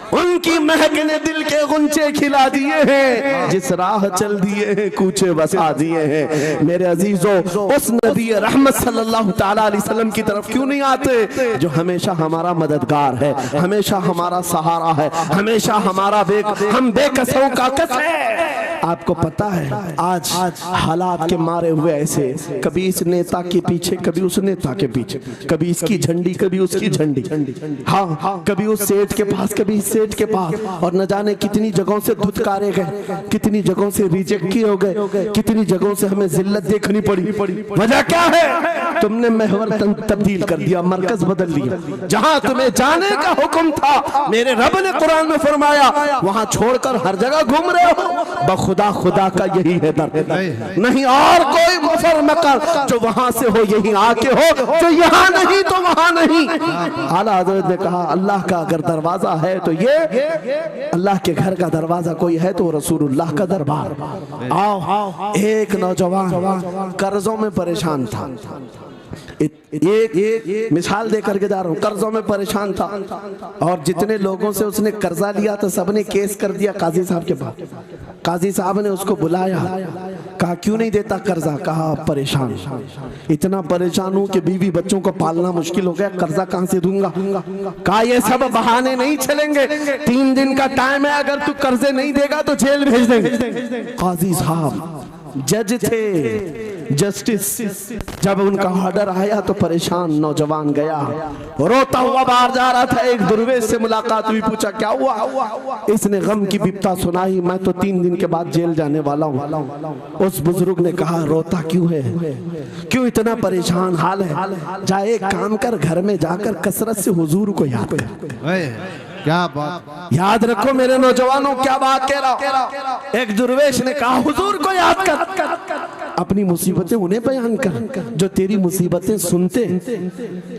उनकी महक ने दिल के गुंचे खिला दिए हैं, जिस राह चल दिए हैं कूचे बसा दिए हैं। मेरे अजीजों, उस नबी रहमत सल्लल्लाहु ताला अलैहि वसल्लम की तरफ क्यों नहीं आते जो हमेशा हमारा मददगार है, हमेशा हमारा सहारा है, हमेशा हमारा हम बेकसों का कस है। आपको पता है आज हालात के मारे हुए ऐसे, कभी इस नेता के पीछे, कभी उस नेता के पीछे, कभी इसकी झंडी कभी उसकी झंडी, हाँ कभी उस सेठ के पास कभी इस सेठ के पास, और न जाने कितनी जगहों से धुतकारे गए, कितनी जगहों से रिजेक्ट किए हो गए, कितनी जगहों से हमें जिल्लत देखनी पड़ी। वजह क्या है? तुमने महवर तब्दील कर दिया, मरकज बदल लिया। जहां तुम्हें जाने का हुक्म था, मेरे रब ने कुरान में फरमाया, वहां छोड़कर हर जगह घूम रहे हो। बखुदा खुदा का यही है दर, नहीं और कोई मुफर मकर, जो वहां से हो यही आके हो, जो यहाँ नहीं तो वहां नहीं। आला हज़रत ने कहा, अल्लाह का अगर दरवाजा है तो ये अल्लाह के घर का दरवाजा कोई है तो रसूलुल्लाह का दरबार। आओ, एक नौजवान कर्जों में परेशान था, एक मिसाल दे करके जा रहा हूँ, कर्जों में परेशान था और जितने लोगों से उसने कर्जा लिया था सबने केस कर दिया काजी साहब के पास। काजी साहब ने उसको बुलाया, कहा क्यों नहीं देता कर्जा? कहा परेशान, इतना परेशान हूँ कि बीवी बच्चों को पालना मुश्किल हो गया, कर्जा कहाँ से दूंगा? कहा ये सब बहाने नहीं चलेंगे, 3 दिन का टाइम है, अगर तू कर्जे नहीं देगा तो जेल भेज देंगे। काजी साहब जज थे, जस्टिस, जब उनका ऑर्डर आया तो परेशान नौजवान गया, रोता हुआ बाहर जा रहा था। एक दुर्वेश से मुलाकात हुई, पूछा क्या हुआ? इसने गम की बिपता सुनाई, मैं तो 3 दिन के बाद जेल जाने वाला हूँ। उस बुजुर्ग ने कहा रोता क्यों है, क्यों इतना परेशान हाल है? जा एक काम कर, घर में जाकर कसरत से हुजूर को याद कर। क्या बात, याद रखो मेरे नौजवानों, क्या बात कह रहा। एक दुर्वेश ने कहा हुजूर को याद कर, अपनी मुसीबतें उन्हें बयान कर जो तेरी मुसीबतें सुनते,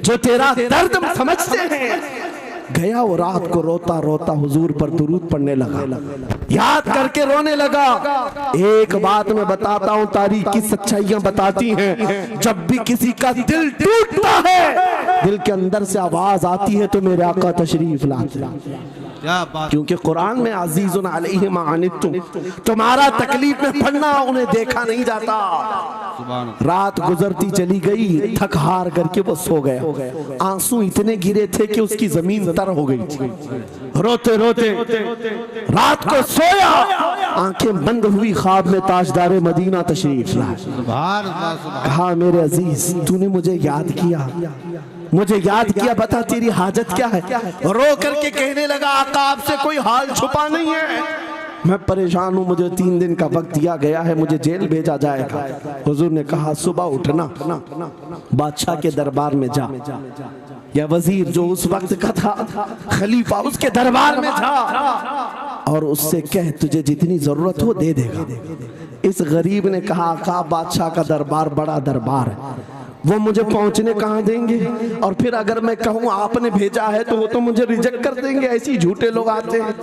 जो तेरा दर्द समझते हैं। गया वो रात को रोता रोता हुजूर पर दुरूद पढ़ने लगा, याद करके रोने लगा। एक बात मैं बताता हूँ, तारीख की सच्चाइयां बताती हैं, जब भी किसी का दिल टूटता है, दिल के अंदर से आवाज आती है तो मेरे आका तशरीफ लाते हैं। क्या बात, क्योंकि कुरान में अजीजुन अलैहि मा अनित्तुम, तुम्हारा तकलीफ में पड़ना उन्हें देखा नहीं जाता। रात गुजरती चली गई, थक हार करके वो सो गया। आंसू इतने गिरे थे कि उसकी जमीन तर हो गई थी। रोते रोते रात को सोया, आंखें बंद हुई, ख्वाब में ताजदारे मदीना तशरीफ लाए। कहा मेरे अजीज तूने मुझे याद किया, मुझे याद किया, बता तेरी हाजत क्या है? रो करके कहने लगा आका आपसे कोई हाल छुपा नहीं है, मैं परेशान हूँ, मुझे 3 दिन का वक्त दिया गया है, मुझे जेल भेजा जाएगा। हुजूर ने कहा सुबह उठना, बादशाह के दरबार में जा, या वजीर जो उस वक्त का था खलीफा, उसके दरबार में जा और उससे कह तुझे जितनी जरूरत हो दे देगा। इस गरीब ने कहा आका बादशाह का दरबार बड़ा दरबार है, वो मुझे पहुंचने कहाँ देंगे? और फिर अगर मैं कहूँ आपने भेजा है तो वो तो मुझे रिजेक्ट कर देंगे। ऐसे ही झूठे लोग आते हैं।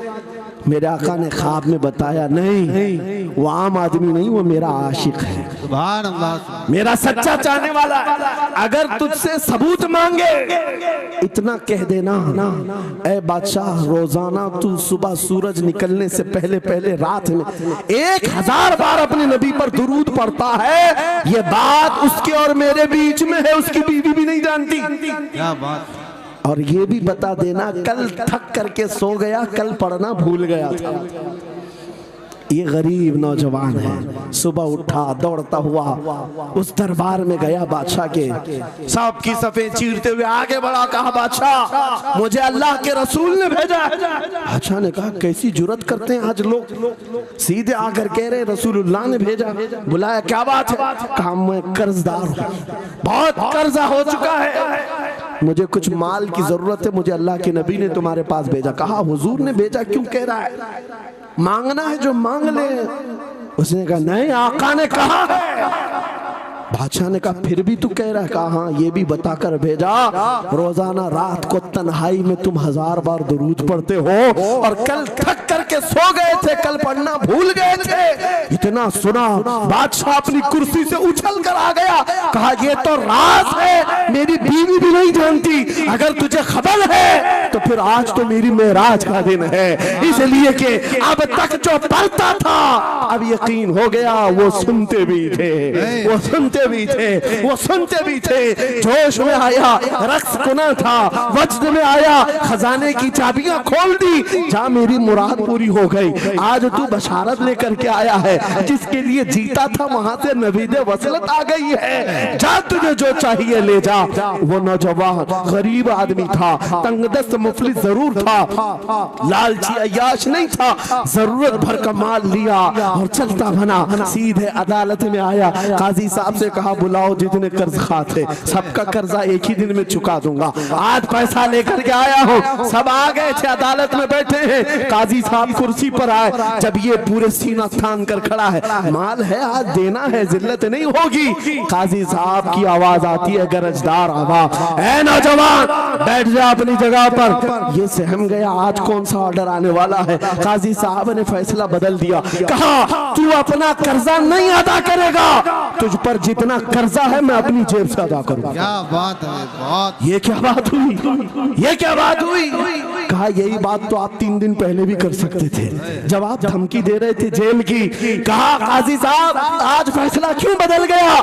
मेरे आका ने ख्वाब में बताया, नहीं वो आम आदमी नहीं, वो मेरा आशिक है, सुभान अल्लाह, मेरा सच्चा चाहने वाला। अगर तुझसे सबूत मांगे इतना कह देना ना, ऐ बादशाह रोजाना तू सुबह सूरज निकलने से पहले पहले रात में 1000 बार अपने नबी पर दुरूद पढ़ता है। ये बात उसके और मेरे बीच में है, उसकी बीवी भी नहीं जानती। क्या बात। और ये भी बता देना, कल थक करके सो गया, कल पढ़ना भूल गया था। ये गरीब नौजवान है, सुबह उठा दौड़ता हुआ उस दरबार में गया बादशाह के, सबकी सफेद चीरते हुए आगे बढ़ा, कहा बादशाह मुझे अल्लाह के रसूल ने भेजा है। बादशाह ने कहा कैसी जुर्रत करते हैं आज लोग, सीधे आकर कह रहे रसूलुल्लाह ने भेजा। बुलाया, क्या बात है? कहा मैं कर्जदार हूँ, बहुत कर्जा हो चुका है, मुझे कुछ माल की जरूरत है, मुझे अल्लाह के नबी ने तुम्हारे पास भेजा। कहा हुजूर ने भेजा, क्यों कह रहा है? मांगना है जो मांग ले। उसने कहा नहीं, आका ने कहा है। बादशाह ने कहा फिर भी तू कह रहा है? कहा हाँ, ये भी बताकर भेजा रोजाना रात को तन्हाई में तुम 1000 बार दुरूद पढ़ते हो, और कल थक करके सो गए थे, कल पढ़ना भूल गए थे। इतना सुना बादशाह अपनी कुर्सी से उछल कर आ गया, कहा ये तो राज है, मेरी बीवी भी नहीं जानती। अगर तुझे खबर है तो फिर आज तो मेरी मेराज का दिन है, इसलिए कि अब तक जो पढ़ता था अब यकीन हो गया वो सुनते भी थे, वो सुनते भी थे, वो सुनते भी थे। जोश में आया, रक्स गुना था, वज्द में आया, खजाने की चाबियां खोल दी, जा मेरी मुराद पूरी हो गई। आज तू बशारत लेकर के आया है, जिसके लिए जीता था वहां से नवीद वसलत आ गई है, जा तुझे जो चाहिए ले जा। वो नौजवान गरीब आदमी था, तंगदस्त मुफलिस जरूर था, लालची अय्याश नहीं था, जरूरत भर का माल लिया और चलता बना, सीधे अदालत में आया। काजी साहब से कहा बुलाओ जितने कर्ज खाते, सबका कर्जा एक ही दिन में चुका दूंगा, आज पैसा लेकर के आया हूँ। सब आ गए थे, अदालत में बैठे हैं। काजी साहब कुर्सी पर आए, जब ये पूरे सीना थान कर खड़ा है, माल है आज देना है, जिल्लत नहीं होगी। काजी साहब की आवाज आती है, गरजदार आवाज, ऐ नौजवान बैठ जा अपनी जगह पर। ये सहम गया, आज कौन सा ऑर्डर आने वाला है। काजी साहब ने फैसला बदल दिया, कहा तू अपना कर्जा नहीं अदा करेगा, तुझ पर जितना कर्जा है मैं अपनी जेब से अदा करूंगा। क्या बात है, बहुत। ये क्या बात हुई, ये क्या बात हुई? कहा यही बात तो आप 3 दिन पहले भी कर सकते थे, जब आप धमकी दे रहे थे जेल की। कहा काजी साहब आज फैसला क्यों बदल गया?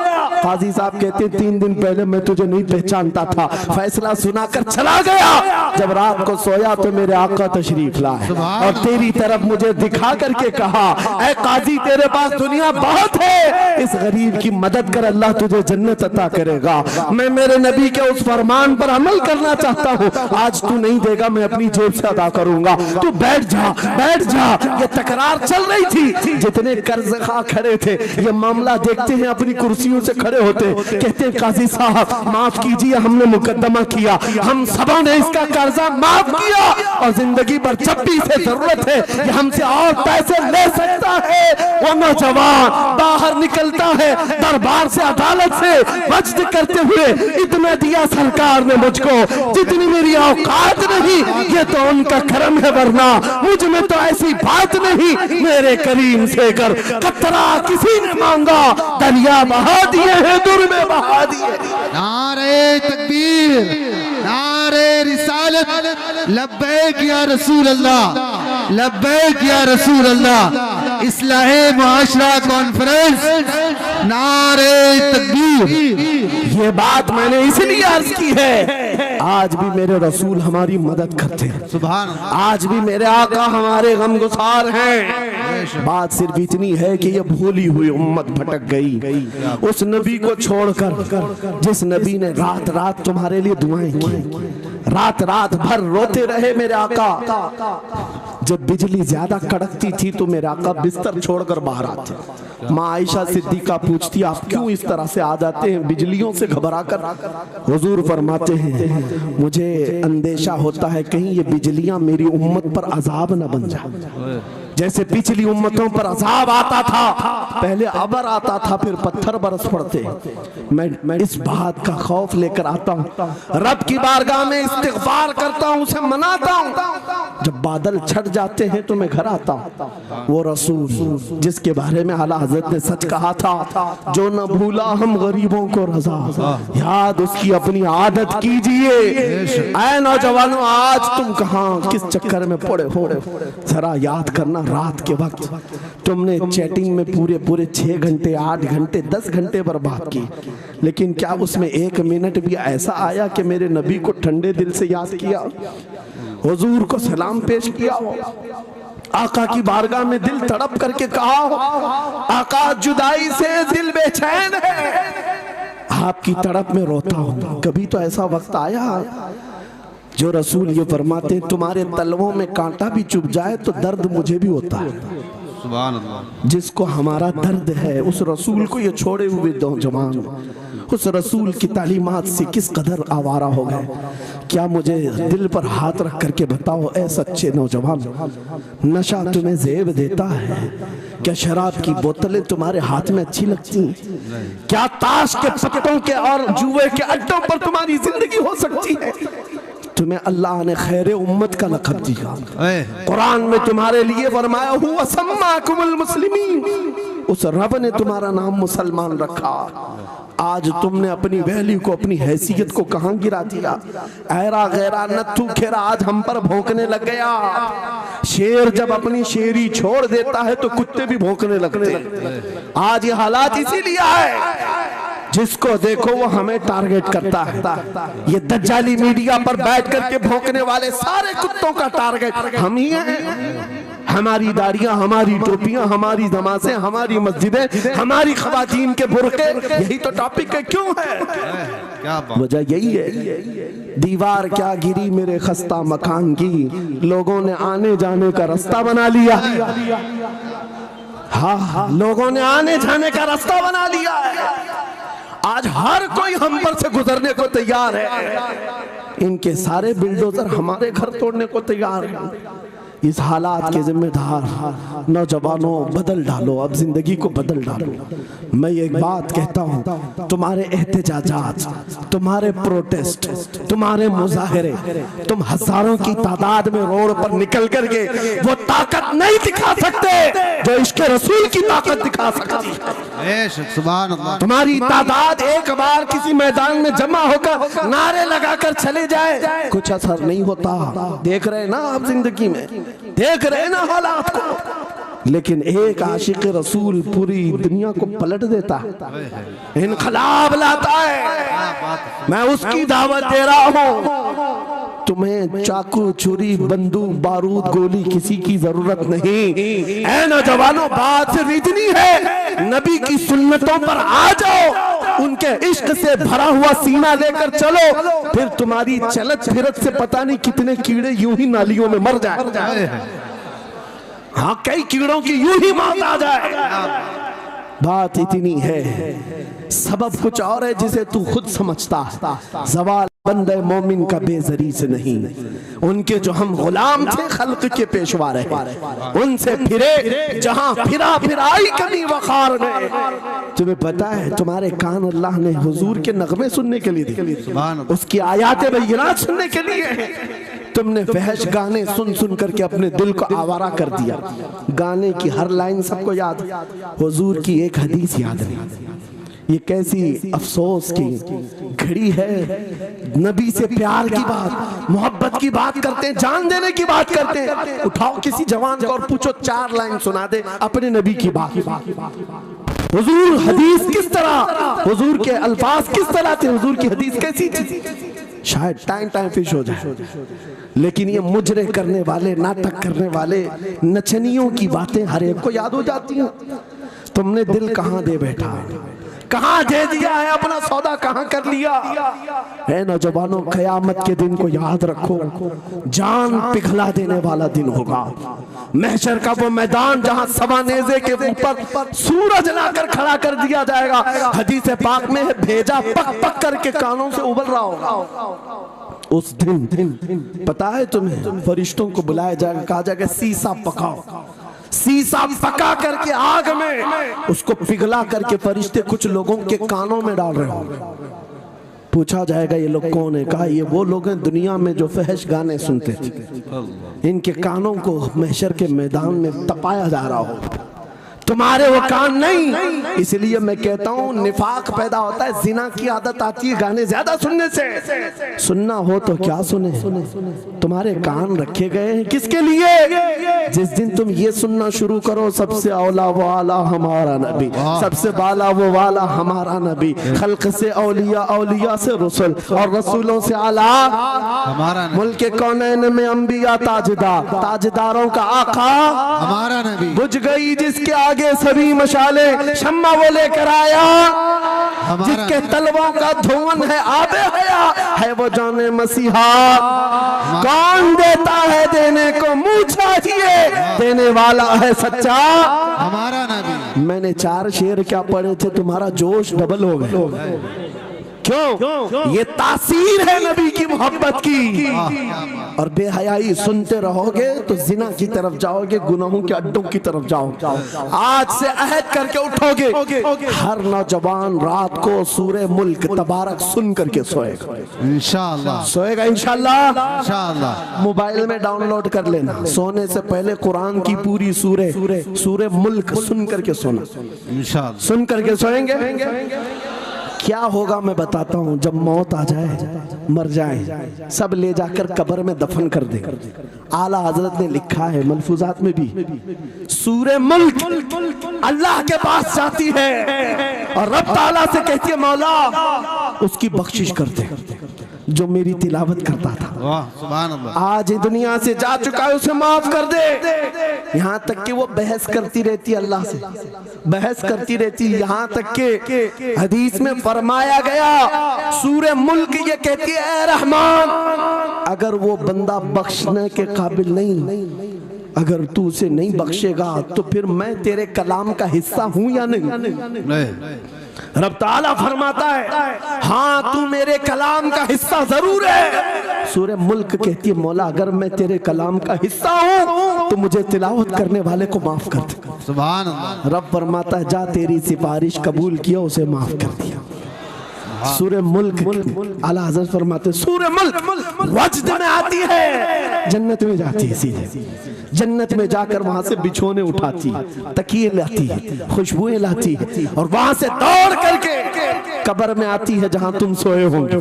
काजी साहब कहते 3 दिन पहले मैं तुझे नहीं पहचानता था, फैसला सुनाकर चला गया, जब रात को सोया तो मेरे आका तशरीफ लाए और तेरी तरफ मुझे दिखा करके कहा, ऐ काजी तेरे पास दुनिया बहुत है, इस गरीब की मदद कर, अल्लाह तुझे जन्नत अता करेगा। मैं मेरे नबी के उस फरमान पर अमल करना चाहता हूँ, आज तू नहीं देगा मैं अपनी जेब से अदा करूंगा, तू बैठ जा, बैठ जा। ये तकरार चल रही थी, जितने कर्ज खा खड़े थे ये मामला देखते हैं, अपनी कुर्सियों से खड़े होते, कहते हैं काजी साहब माफ कीजिए, हमने मुकदमा किया, हम सबों ने इसका कर्जा माफ किया, और जिंदगी भर जब भी इसे जरूरत है ये हमसे और पैसे ले सकता है। वो नौजवान बाहर निकलता है दरबार से, अदालत से, वज्द करते हुए, इतना दिया सरकार ने मुझको जितनी मेरी औकात नहीं, ये तो उनका करम है, वरना मुझ में तो ऐसी बात नहीं। मेरे करीम से कर कतरा किसी ने मांगा, दरिया बहा दिए हैं, दुर में बहा दिए। नारे तकबीर, नारे रिसालत, लब्बैक या रसूल अल्लाह, लब्बैक या रसूल अल्लाह। इस्लाहे मुआशरा कॉन्फ्रेंस, नारे तकबीर। ये बात मैंने इसलिए अर्ज की है, आज भी मेरे रसूल हमारी मदद करते हैं, सुभान, आज भी मेरे आका हमारे गमगुसार हैं। बात सिर्फ इतनी है कि ये भूली हुई उम्मत भटक गई उस नबी को छोड़कर, जिस नबी ने रात रात तुम्हारे लिए दुआएं की, रात रात भर रोते रहे मेरे आका। जब बिजली ज्यादा कड़कती थी तो मेरे आका बिस्तर छोड़कर बाहर आते। माँ आयशा सिद्दीका पूछती आप क्यों इस तरह से आ जाते हैं बिजलियों से घबरा कर? हुजूर फरमाते हैं मुझे अंदेशा होता है कहीं ये बिजलियां मेरी उम्मत पर अजाब न बन जाए। जैसे पिछली उम्मतों पर अजाब आता था, पहले अबर आता था फिर पत्थर बरस पड़ते। मैं इस बात का खौफ लेकर आता हूँ, रब की बारगाह में इस्तिग़फ़ार करता हूँ, उसे मनाता हूँ। जब बादल छट जाते हैं तो मैं घर आता हूँ। वो रसूल जिसके बारे में आला हज़रत ने सच कहा था, जो न भूला हम गरीबों को रजा, याद उसकी अपनी आदत कीजिए। ऐ नौजवानों, आज तुम कहाँ किस चक्कर में पड़े हो, जरा याद करना। रात के वक्त तुमने चैटिंग में पूरे 6 घंटे, 8 घंटे, 10 घंटे बर्बाद की, लेकिन क्या उसमें 1 मिनट भी ऐसा आया कि मेरे नबी को ठंडे दिल से याद किया, हुजूर को सलाम पेश किया हो, आका की बारगाह में दिल तड़प करके कहा हो, आका जुदाई से दिल बेचैन है, आपकी तड़प में रोता हूँ। कभी तो ऐसा वक्त आया जो रसूल ये फरमाते, तुम्हारे तलवों में कांटा भी चुभ जाए तो दर्द मुझे भी होता है। सुभान अल्लाह। जिसको हमारा दर्द है उस रसूल को ये छोड़े हुए नौजवान उस रसूल की तालीमात से किस कदर आवारा हो गए। क्या मुझे दिल पर हाथ रख करके बताओ, ऐ सच्चे नौजवान, नशा तुम्हें जेब देता है? क्या शराब की बोतलें तुम्हारे हाथ में अच्छी लगती? क्या ताश के पत्तों के और जुए के अड्डों पर तुम्हारी जिंदगी हो सकती है? तुम्हें अल्लाह ने खैर उम्मत का लक़ब दिया, कुरान में तुम्हारे लिए फरमाया हुआ सम्माकुमुल मुस्लिमीन, उस रब ने तुम्हारा नाम मुसलमान रखा। आज तुमने अपनी वैल्यू को, अपनी हैसियत को कहां गिरा दिया? ऐरा गैरा नत्थू खेरा आज हम पर भौंकने लग गया। शेर जब अपनी शेरी छोड़ देता है तो कुत्ते भी भौंकने लगते हैं। आज ये हालात इसीलिए है, जिसको देखो वो हमें टारगेट करता है। ये दज्जाली मीडिया पर बैठ करके भौंकने वाले सारे कुत्तों का टारगेट हम ही हैं। हमारी दाढ़ियां, हमारी टोपियां, हमारी नमाज़ें, हमारी मस्जिदें, हमारी ख़वातीन के बुर्के, यही तो टॉपिक है। क्यों है? क्या वजह यही है, दीवार क्या गिरी मेरे खस्ता मकान की, लोगों ने आने जाने का रास्ता बना लिया। हाँ, लोगों ने आने जाने का रास्ता बना लिया है। आज हर कोई हम पर से गुजरने को तैयार है। इनके सारे बिल्डोजर हमारे घर तोड़ने को तैयार है। इस हालात के जिम्मेदार नौजवानों, बदल डालो, अब जिंदगी को बदल डालो। मैं एक बात कहता हूँ, तुम्हारे एहतजाजात, तुम्हारे प्रोटेस्ट, तुम्हारे मुजाहरे, तुम हजारों की तादाद में रोड पर निकल करके वो ताकत नहीं दिखा सकते जो इश्क़ रसूल की ताकत दिखा सकती है। सुभान अल्लाह। तुम्हारी तादाद एक बार किसी मैदान में जमा होकर नारे लगाकर चले जाए, कुछ असर नहीं होता। देख रहे ना आप जिंदगी में, देख रहे ना हालात को। लेकिन एक आशिक रसूल पूरी दुनिया को पलट देता है, इनकलाब लाता है। मैं उसकी दावत दे रहा हूँ। तुम्हें चाकू, छुरी, बंदूक, बारूद, गोली किसी की जरूरत नहीं। ऐ नौजवानों, बात सिर्फ इतनी है, नबी की सुन्नतों पर आ जाओ, उनके इश्क से भरा हुआ सीना लेकर चलो, फिर तुम्हारी चलत फिरत से पता नहीं कितने कीड़े यूं ही नालियों में मर जाए। हाँ, कई कीड़ों की यूं ही मौत आ जाए। बात इतनी है, सबब कुछ और है जिसे तू खुद समझता है। सवाल बंदे मोमिन का बेजरी से नहीं, उनके जो हम गुलाम थे खल्क के पेशवा रहे, उनसे फिरे जहां फिरा फिराई कमी वखार ने। तुम्हें पता है, तुम्हारे कान अल्लाह ने हुजूर के नगमे सुनने के लिए दिए, उसकी आयात बय्यिनात सुनने के लिए। तुमने फहश गाने सुन सुन करके अपने दिल को आवारा कर दिया। गाने की हर लाइन सबको याद, हुजूर की एक हदीस याद नहीं। ये कैसी अफसोस की घड़ी है। नबी से प्यार की बात, मोहब्बत की बात करते हैं, जान देने की बात करते हैं। उठाओ किसी जवान को और पूछो 4 लाइन सुना दे अपने नबी की बात। हुजूर हदीस किस तरह, हुजूर के अल्फाज किस तरह थे, हुजूर की हदीस कैसी थी, शायद टाइम फिश हो जाए। लेकिन ये मुजरे करने वाले, नाटक करने वाले, नचनियों की बातें हर एक को याद हो जाती हैं। तुमने दिल कहां दे बैठा, कहां दे दिया है, अपना सौदा कहां कर लिया है। नौजवानों, क़यामत के दिन को याद रखो, जान पिघला देने वाला दिन होगा। महशर का वो मैदान जहां सवा नेज़े के ऊपर सूरज लाकर खड़ा कर दिया जाएगा। हदीस पाक में है, भेजा पक पक करके कानों से उबल रहा होगा। उस दिन पता है तुम्हें, फरिश्तों को बुलाया जाएगा, कहा जाएगा सीसा पकाओ, शीशा पका करके आग में उसको पिघला करके फरिश्ते कुछ लोगों के कानों में डाल रहे हो। पूछा जाएगा ये लोग कौन है? कहा ये वो लोग हैं दुनिया में जो फहश गाने सुनते थे, इनके कानों को महशर के मैदान में तपाया जा रहा हो, तुम्हारे वो कान नहीं। इसलिए मैं कहता हूँ निफाक पैदा होता है, जिना की आदत आती है गाने ज्यादा सुनने से। सुनना हो तो क्या सुने, तुम्हारे कान रखे गए हैं किसके लिए? जिस दिन तुम ये सुनना शुरू करो सबसे औला वो आला हमारा नबी, सबसे बाला वो वाला हमारा नबी, खल्क से औलिया, औलिया से रसूल और रसूलों से आला हमारा नबी, मुल्क कौनैन में अंबिया ताजदार, ताजदारों का आका हमारा नबी, बुझ गई जिसके आगे सभी मशाले, शम्मा वो लेकर आया जिसके तलवों का धुआं है आबे हया, है वो जाने मसीहा। कौन देता है देने को मुंह चाहिए, देने वाला है सच्चा हमारा नबी। मैंने 4 शेर क्या पढ़े थे, तुम्हारा जोश डबल हो गया। क्यों? ये तासीर है नबी की मोहब्बत की। और बेहयाई सुनते रहोगे तो जिना की तरफ जाओगे, गुनाहों के अड्डों की तरफ जाओगे। आज से अहद करके उठोगे, हर नौजवान रात को सूरे मुल्क तबारक सुन करके सोएगा इंशाअल्लाह, सोएगा इंशाअल्लाह। इंशाअल्लाह मोबाइल में डाउनलोड कर लेना, सोने से पहले कुरान की पूरी सूरे मुल्क सुन करके सोना, इंशाअल्लाह सुन करके सोएंगे। क्या होगा मैं बताता हूँ, जब मौत आ जाए, मर जाए, सब ले जाकर कब्र में दफन कर दे। आला हजरत ने लिखा है मलफूजात में भी, सूरे मुल्क अल्लाह के पास जाती है और रब ताला से कहती है मौला उसकी बख्शिश कर दे जो मेरी तिलावत करता था। वाह सुभान अल्लाह। आज दुनिया से जा चुका है, उसे माफ कर दे। यहाँ तक कि वो बहस करती रहती अल्लाह से, बहस करती रहती। यहाँ तक के हदीस में फरमाया गया सूरे मुल्क ये कहती है ऐ रहमान, अगर वो बंदा बख्शने के काबिल नहीं, अगर तू उसे नहीं बख्शेगा तो फिर मैं तेरे कलाम का हिस्सा हूं या नहीं? रब ताला फरमाता है हाँ तू मेरे कलाम का हिस्सा जरूर है। सूरह मुल्क कहती है मौला अगर मैं तेरे कलाम का हिस्सा हूँ तो मुझे तिलावत करने वाले को माफ कर दे। सुभान अल्लाह। रब फरमाता है जा तेरी सिफारिश कबूल किया, उसे माफ कर दिया। सूरह मुल्क आला हज़रत फरमाते सूरह मुल्क वजद में आती है, जन्नत में जाती है, सीधे जन्नत में जाकर वहां से बिछोने उठाती, तकिए लाती है, खुशबुएं लाती है और वहां से दौड़ करके कब्र में आती है जहां तुम सोए होंगे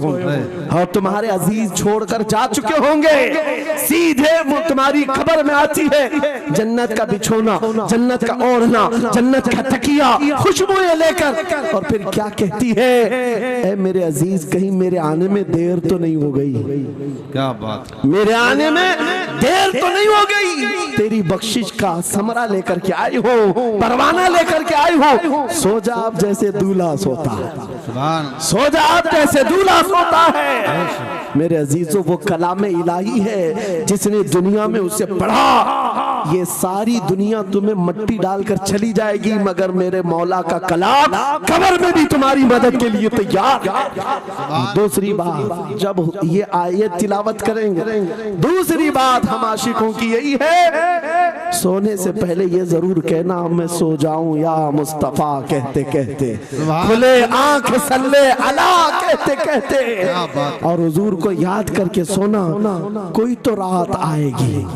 और तुम्हारे अजीज छोड़कर जा चुके होंगे। सीधे वो तुम्हारी कब्र में आती है, जन्नत का बिछोना, जन्नत का ओढ़ना, जन्नत का तकिया, खुशबुएं लेकर, और फिर क्या कहती है ऐ मेरे अजीज कहीं मेरे आने में देर तो नहीं हो गई? क्या बात, मेरे आने में देर तो नहीं हो गई? तेरी बख्शिश का समरा लेकर के आई हो, परवाना लेकर के आई हो। सो जा आप जैसे दूल्हा सोता है, सो जा आप जैसे दूल्हा सोता है। मेरे अजीजों वो कलाम इलाही है, जिसने दुनिया में उसे पढ़ा, ये सारी दुनिया तुम्हें मट्टी डालकर चली जाएगी मगर मेरे मौला का कलाम कब्र में भी तुम्हारी मदद के लिए तैयार। दूसरी बात जब ये आयत तिलावत करेंगे, दूसरी बात हम आशिकों की यही है सोने से पहले ये जरूर कहना मैं सो जाऊं या मुस्तफा कहते कहते, खुले आंख सल्ले अला कहते कहते, और हुजूर को याद करके सोना। कोई तो रात आएगी,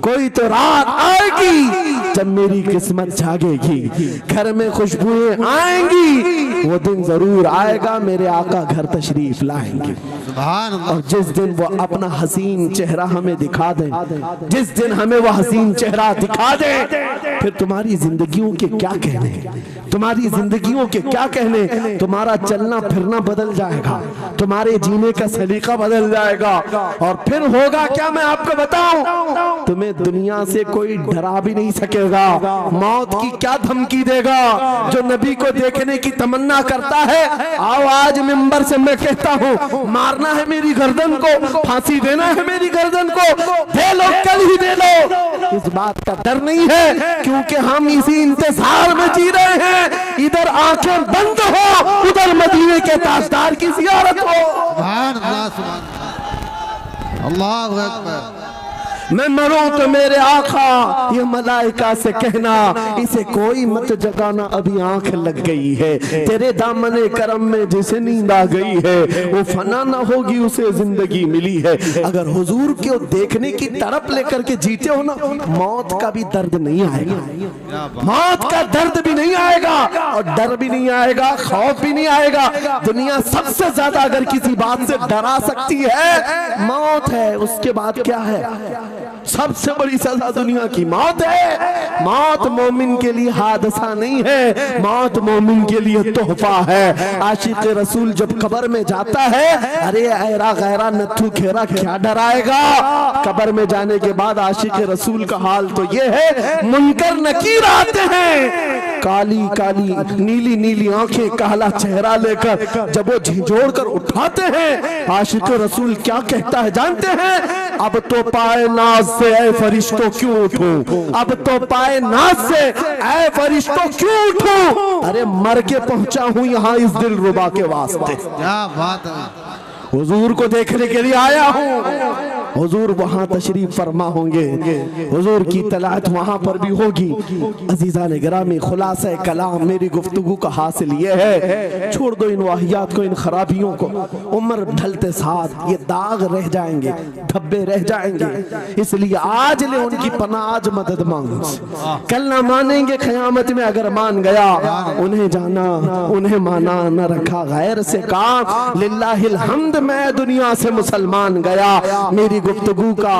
कोई तो रात आएगी जब मेरी किस्मत जागेगी, घर में खुशबुएं आएंगी, वो दिन जरूर आएगा मेरे आका घर तशरीफ लाएंगे। और जिस दिन वो अपना हसीन चेहरा हमें दिखा दें, जिस दिन हमें वो हसीन चेहरा दिखा दे, फिर तुम्हारी जिंदगियों के क्या कहने, तुम्हारी जिंदगियों के क्या कहने, तुम्हारा चलना फिरना बदल जाएगा, तुम्हारे जीने का सलीका बदल जाएगा। और फिर होगा क्या मैं आपको बताऊं, तुम्हें दुनिया से कोई डरा भी नहीं सकेगा। मौत की क्या धमकी देगा? जो नबी को देखने की तमन्ना करता है, आओ आज मिंबर से मैं कहता हूँ मारना है मेरी गर्दन को, फांसी देना है मेरी गर्दन को, दे लो कल ही दे लो। इस बात का डर नहीं है क्योंकि हम इसी इंतजार में जी रहे हैं, इधर आंखें बंद हो उधर मदीने के ताजदार की जियारत हो। सुभान अल्लाह, सुभान अल्लाह, अल्लाहु अकबर। मैं मरूं तो मेरे आका ये मलाइका से कहना इसे कोई मत जगाना, अभी आंख लग गई है। तेरे दामने करम में जिसे नींद आ गई है वो फना ना होगी, उसे जिंदगी मिली है। अगर हुजूर को देखने की तड़प लेकर के जीते हो ना, मौत का भी दर्द नहीं आएगा, मौत का दर्द भी नहीं आएगा और डर भी नहीं आएगा, खौफ भी नहीं आएगा। दुनिया सबसे ज्यादा अगर किसी बात से डरा सकती है मौत है, उसके बाद क्या है? सबसे बड़ी सजा दुनिया की मौत है। मौत मोमिन के लिए हादसा नहीं है, मौत मोमिन के लिए तोहफा है। आशिक रसूल जब कब्र में जाता है, अरे ऐरा गैरा नथु खेरा क्या डराएगा? कब्र में जाने के बाद आशिक रसूल का हाल तो ये है, मुनकर नकीर आते हैं, काली काली नीली नीली आंखें, काला चेहरा लेकर जब वो झिझोड़ कर उठाते हैं, आशिक रसूल क्या कहता है जानते हैं? अब तो पाए नाज से ऐ फरिश्तों क्यों उठूं, अब तो पाए नाज से ऐ फरिश्तों क्यों उठूं? अरे मर के पहुंचा हूं यहाँ इस दिल रुबा के वास्ते। क्या बात है, हुजूर को देखने के लिए आया हूँ। हुजूर वहां तशरीफ फरमा होंगे, हुजूर की तलात वहां पर भी होगी। अजीज़ान गिरामी, खुलासा कलाम मेरी गुफ्तगू का हासिल ये है, छोड़ दो इन वाहियात को, इन खराबियों को। उम्र ढलते साथ ये दाग रह जाएंगे, धब्बे रह जाएंगे, इसलिए आज ले उनकी पनाह, आज मदद मांगो। कल ना मानेंगे, क़यामत में अगर मान गया, उन्हें जाना उन्हें माना, न रखा गैर से काम। लिल्लाहिल हम्द, मैं दुनिया से मुसलमान गया। मेरी गुफ्तगू का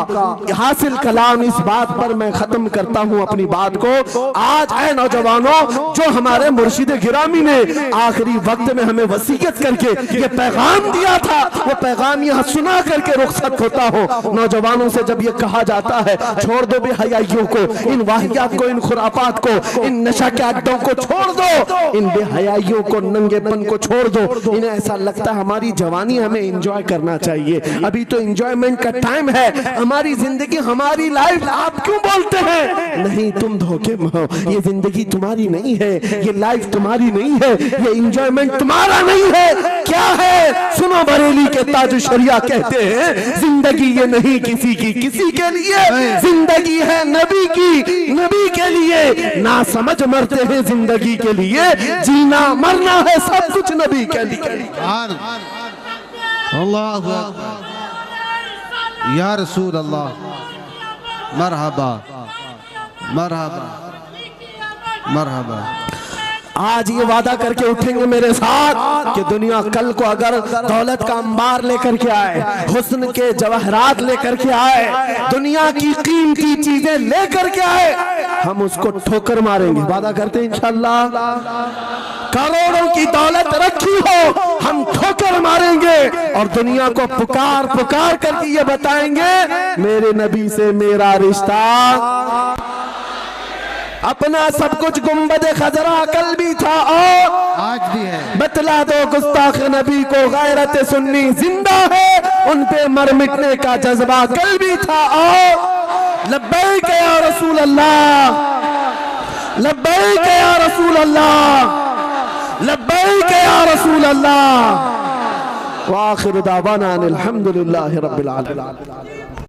हासिल कलाम इस बात पर मैं खत्म करता हूँ अपनी बात को। आज ऐ नौजवानों, जो हमारे मुर्शिद गिरामी ने आखिरी वक्त में हमें वसीयत करके ये पैगाम दिया था, वो पैगाम यहाँ सुना करके रुखसत होता हो। नौजवानों से जब ये कहा जाता है छोड़ दो बेहयाइयों को, इन वाहियात को, इन खुरापात को, इन नशा के अड्डों को छोड़ दो, इन बेहयाइयों को, नंगेपन को छोड़ दो। इन्हें ऐसा लगता है हमारी जवानी हमें एंजॉय करना चाहिए, अभी तो एंजॉयमेंट का टाइम है, हमारी जिंदगी, हमारी लाइफ। आप क्यों बोलते हैं? नहीं, तुम धोखे में हो, ये जिंदगी तुम्हारी नहीं है, ये लाइफ तुम्हारी नहीं है, ये एंजॉयमेंट तुम्हारा नहीं है। क्या है? सुनो, बरेली के ताज शरिया कहते हैं जिंदगी ये नहीं किसी की किसी के लिए, जिंदगी है नबी की नबी के लिए। ना समझ मरते हैं जिंदगी के लिए, जीना मरना है सब कुछ नबी के लिए। अल्लाह या रसूल अल्लाह, मरहबा मरहबा मरहबा। आज ये वादा करके उठेंगे मेरे साथ कि दुनिया कल को अगर दौलत का अंबार लेकर के आए, हुस्न के जवाहरात लेकर के आए, दुनिया की कीमती चीजें लेकर के आए, हम उसको ठोकर मारेंगे। वादा करते हैं इंशाअल्लाह। करोड़ों की दौलत रखी हो, हम ठोकर मारेंगे और दुनिया को पुकार पुकार करके ये बताएंगे मेरे नबी से मेरा रिश्ता। अपना सब कुछ गुंबद खजरा कल भी था और आज भी है। बतला दो गुस्ताख नबी को गैरत सुन्नी जिंदा है, उन पे मर मिटने का जज्बा कल भी था और लब्बैक या रसूल अल्लाह, लब्बैक या रसूल अल्लाह, लब्बैक या रसूल अल्लाह। व आखिर दावाना अनिल हम्दुलिल्लाहि रब्बिल आलमीन।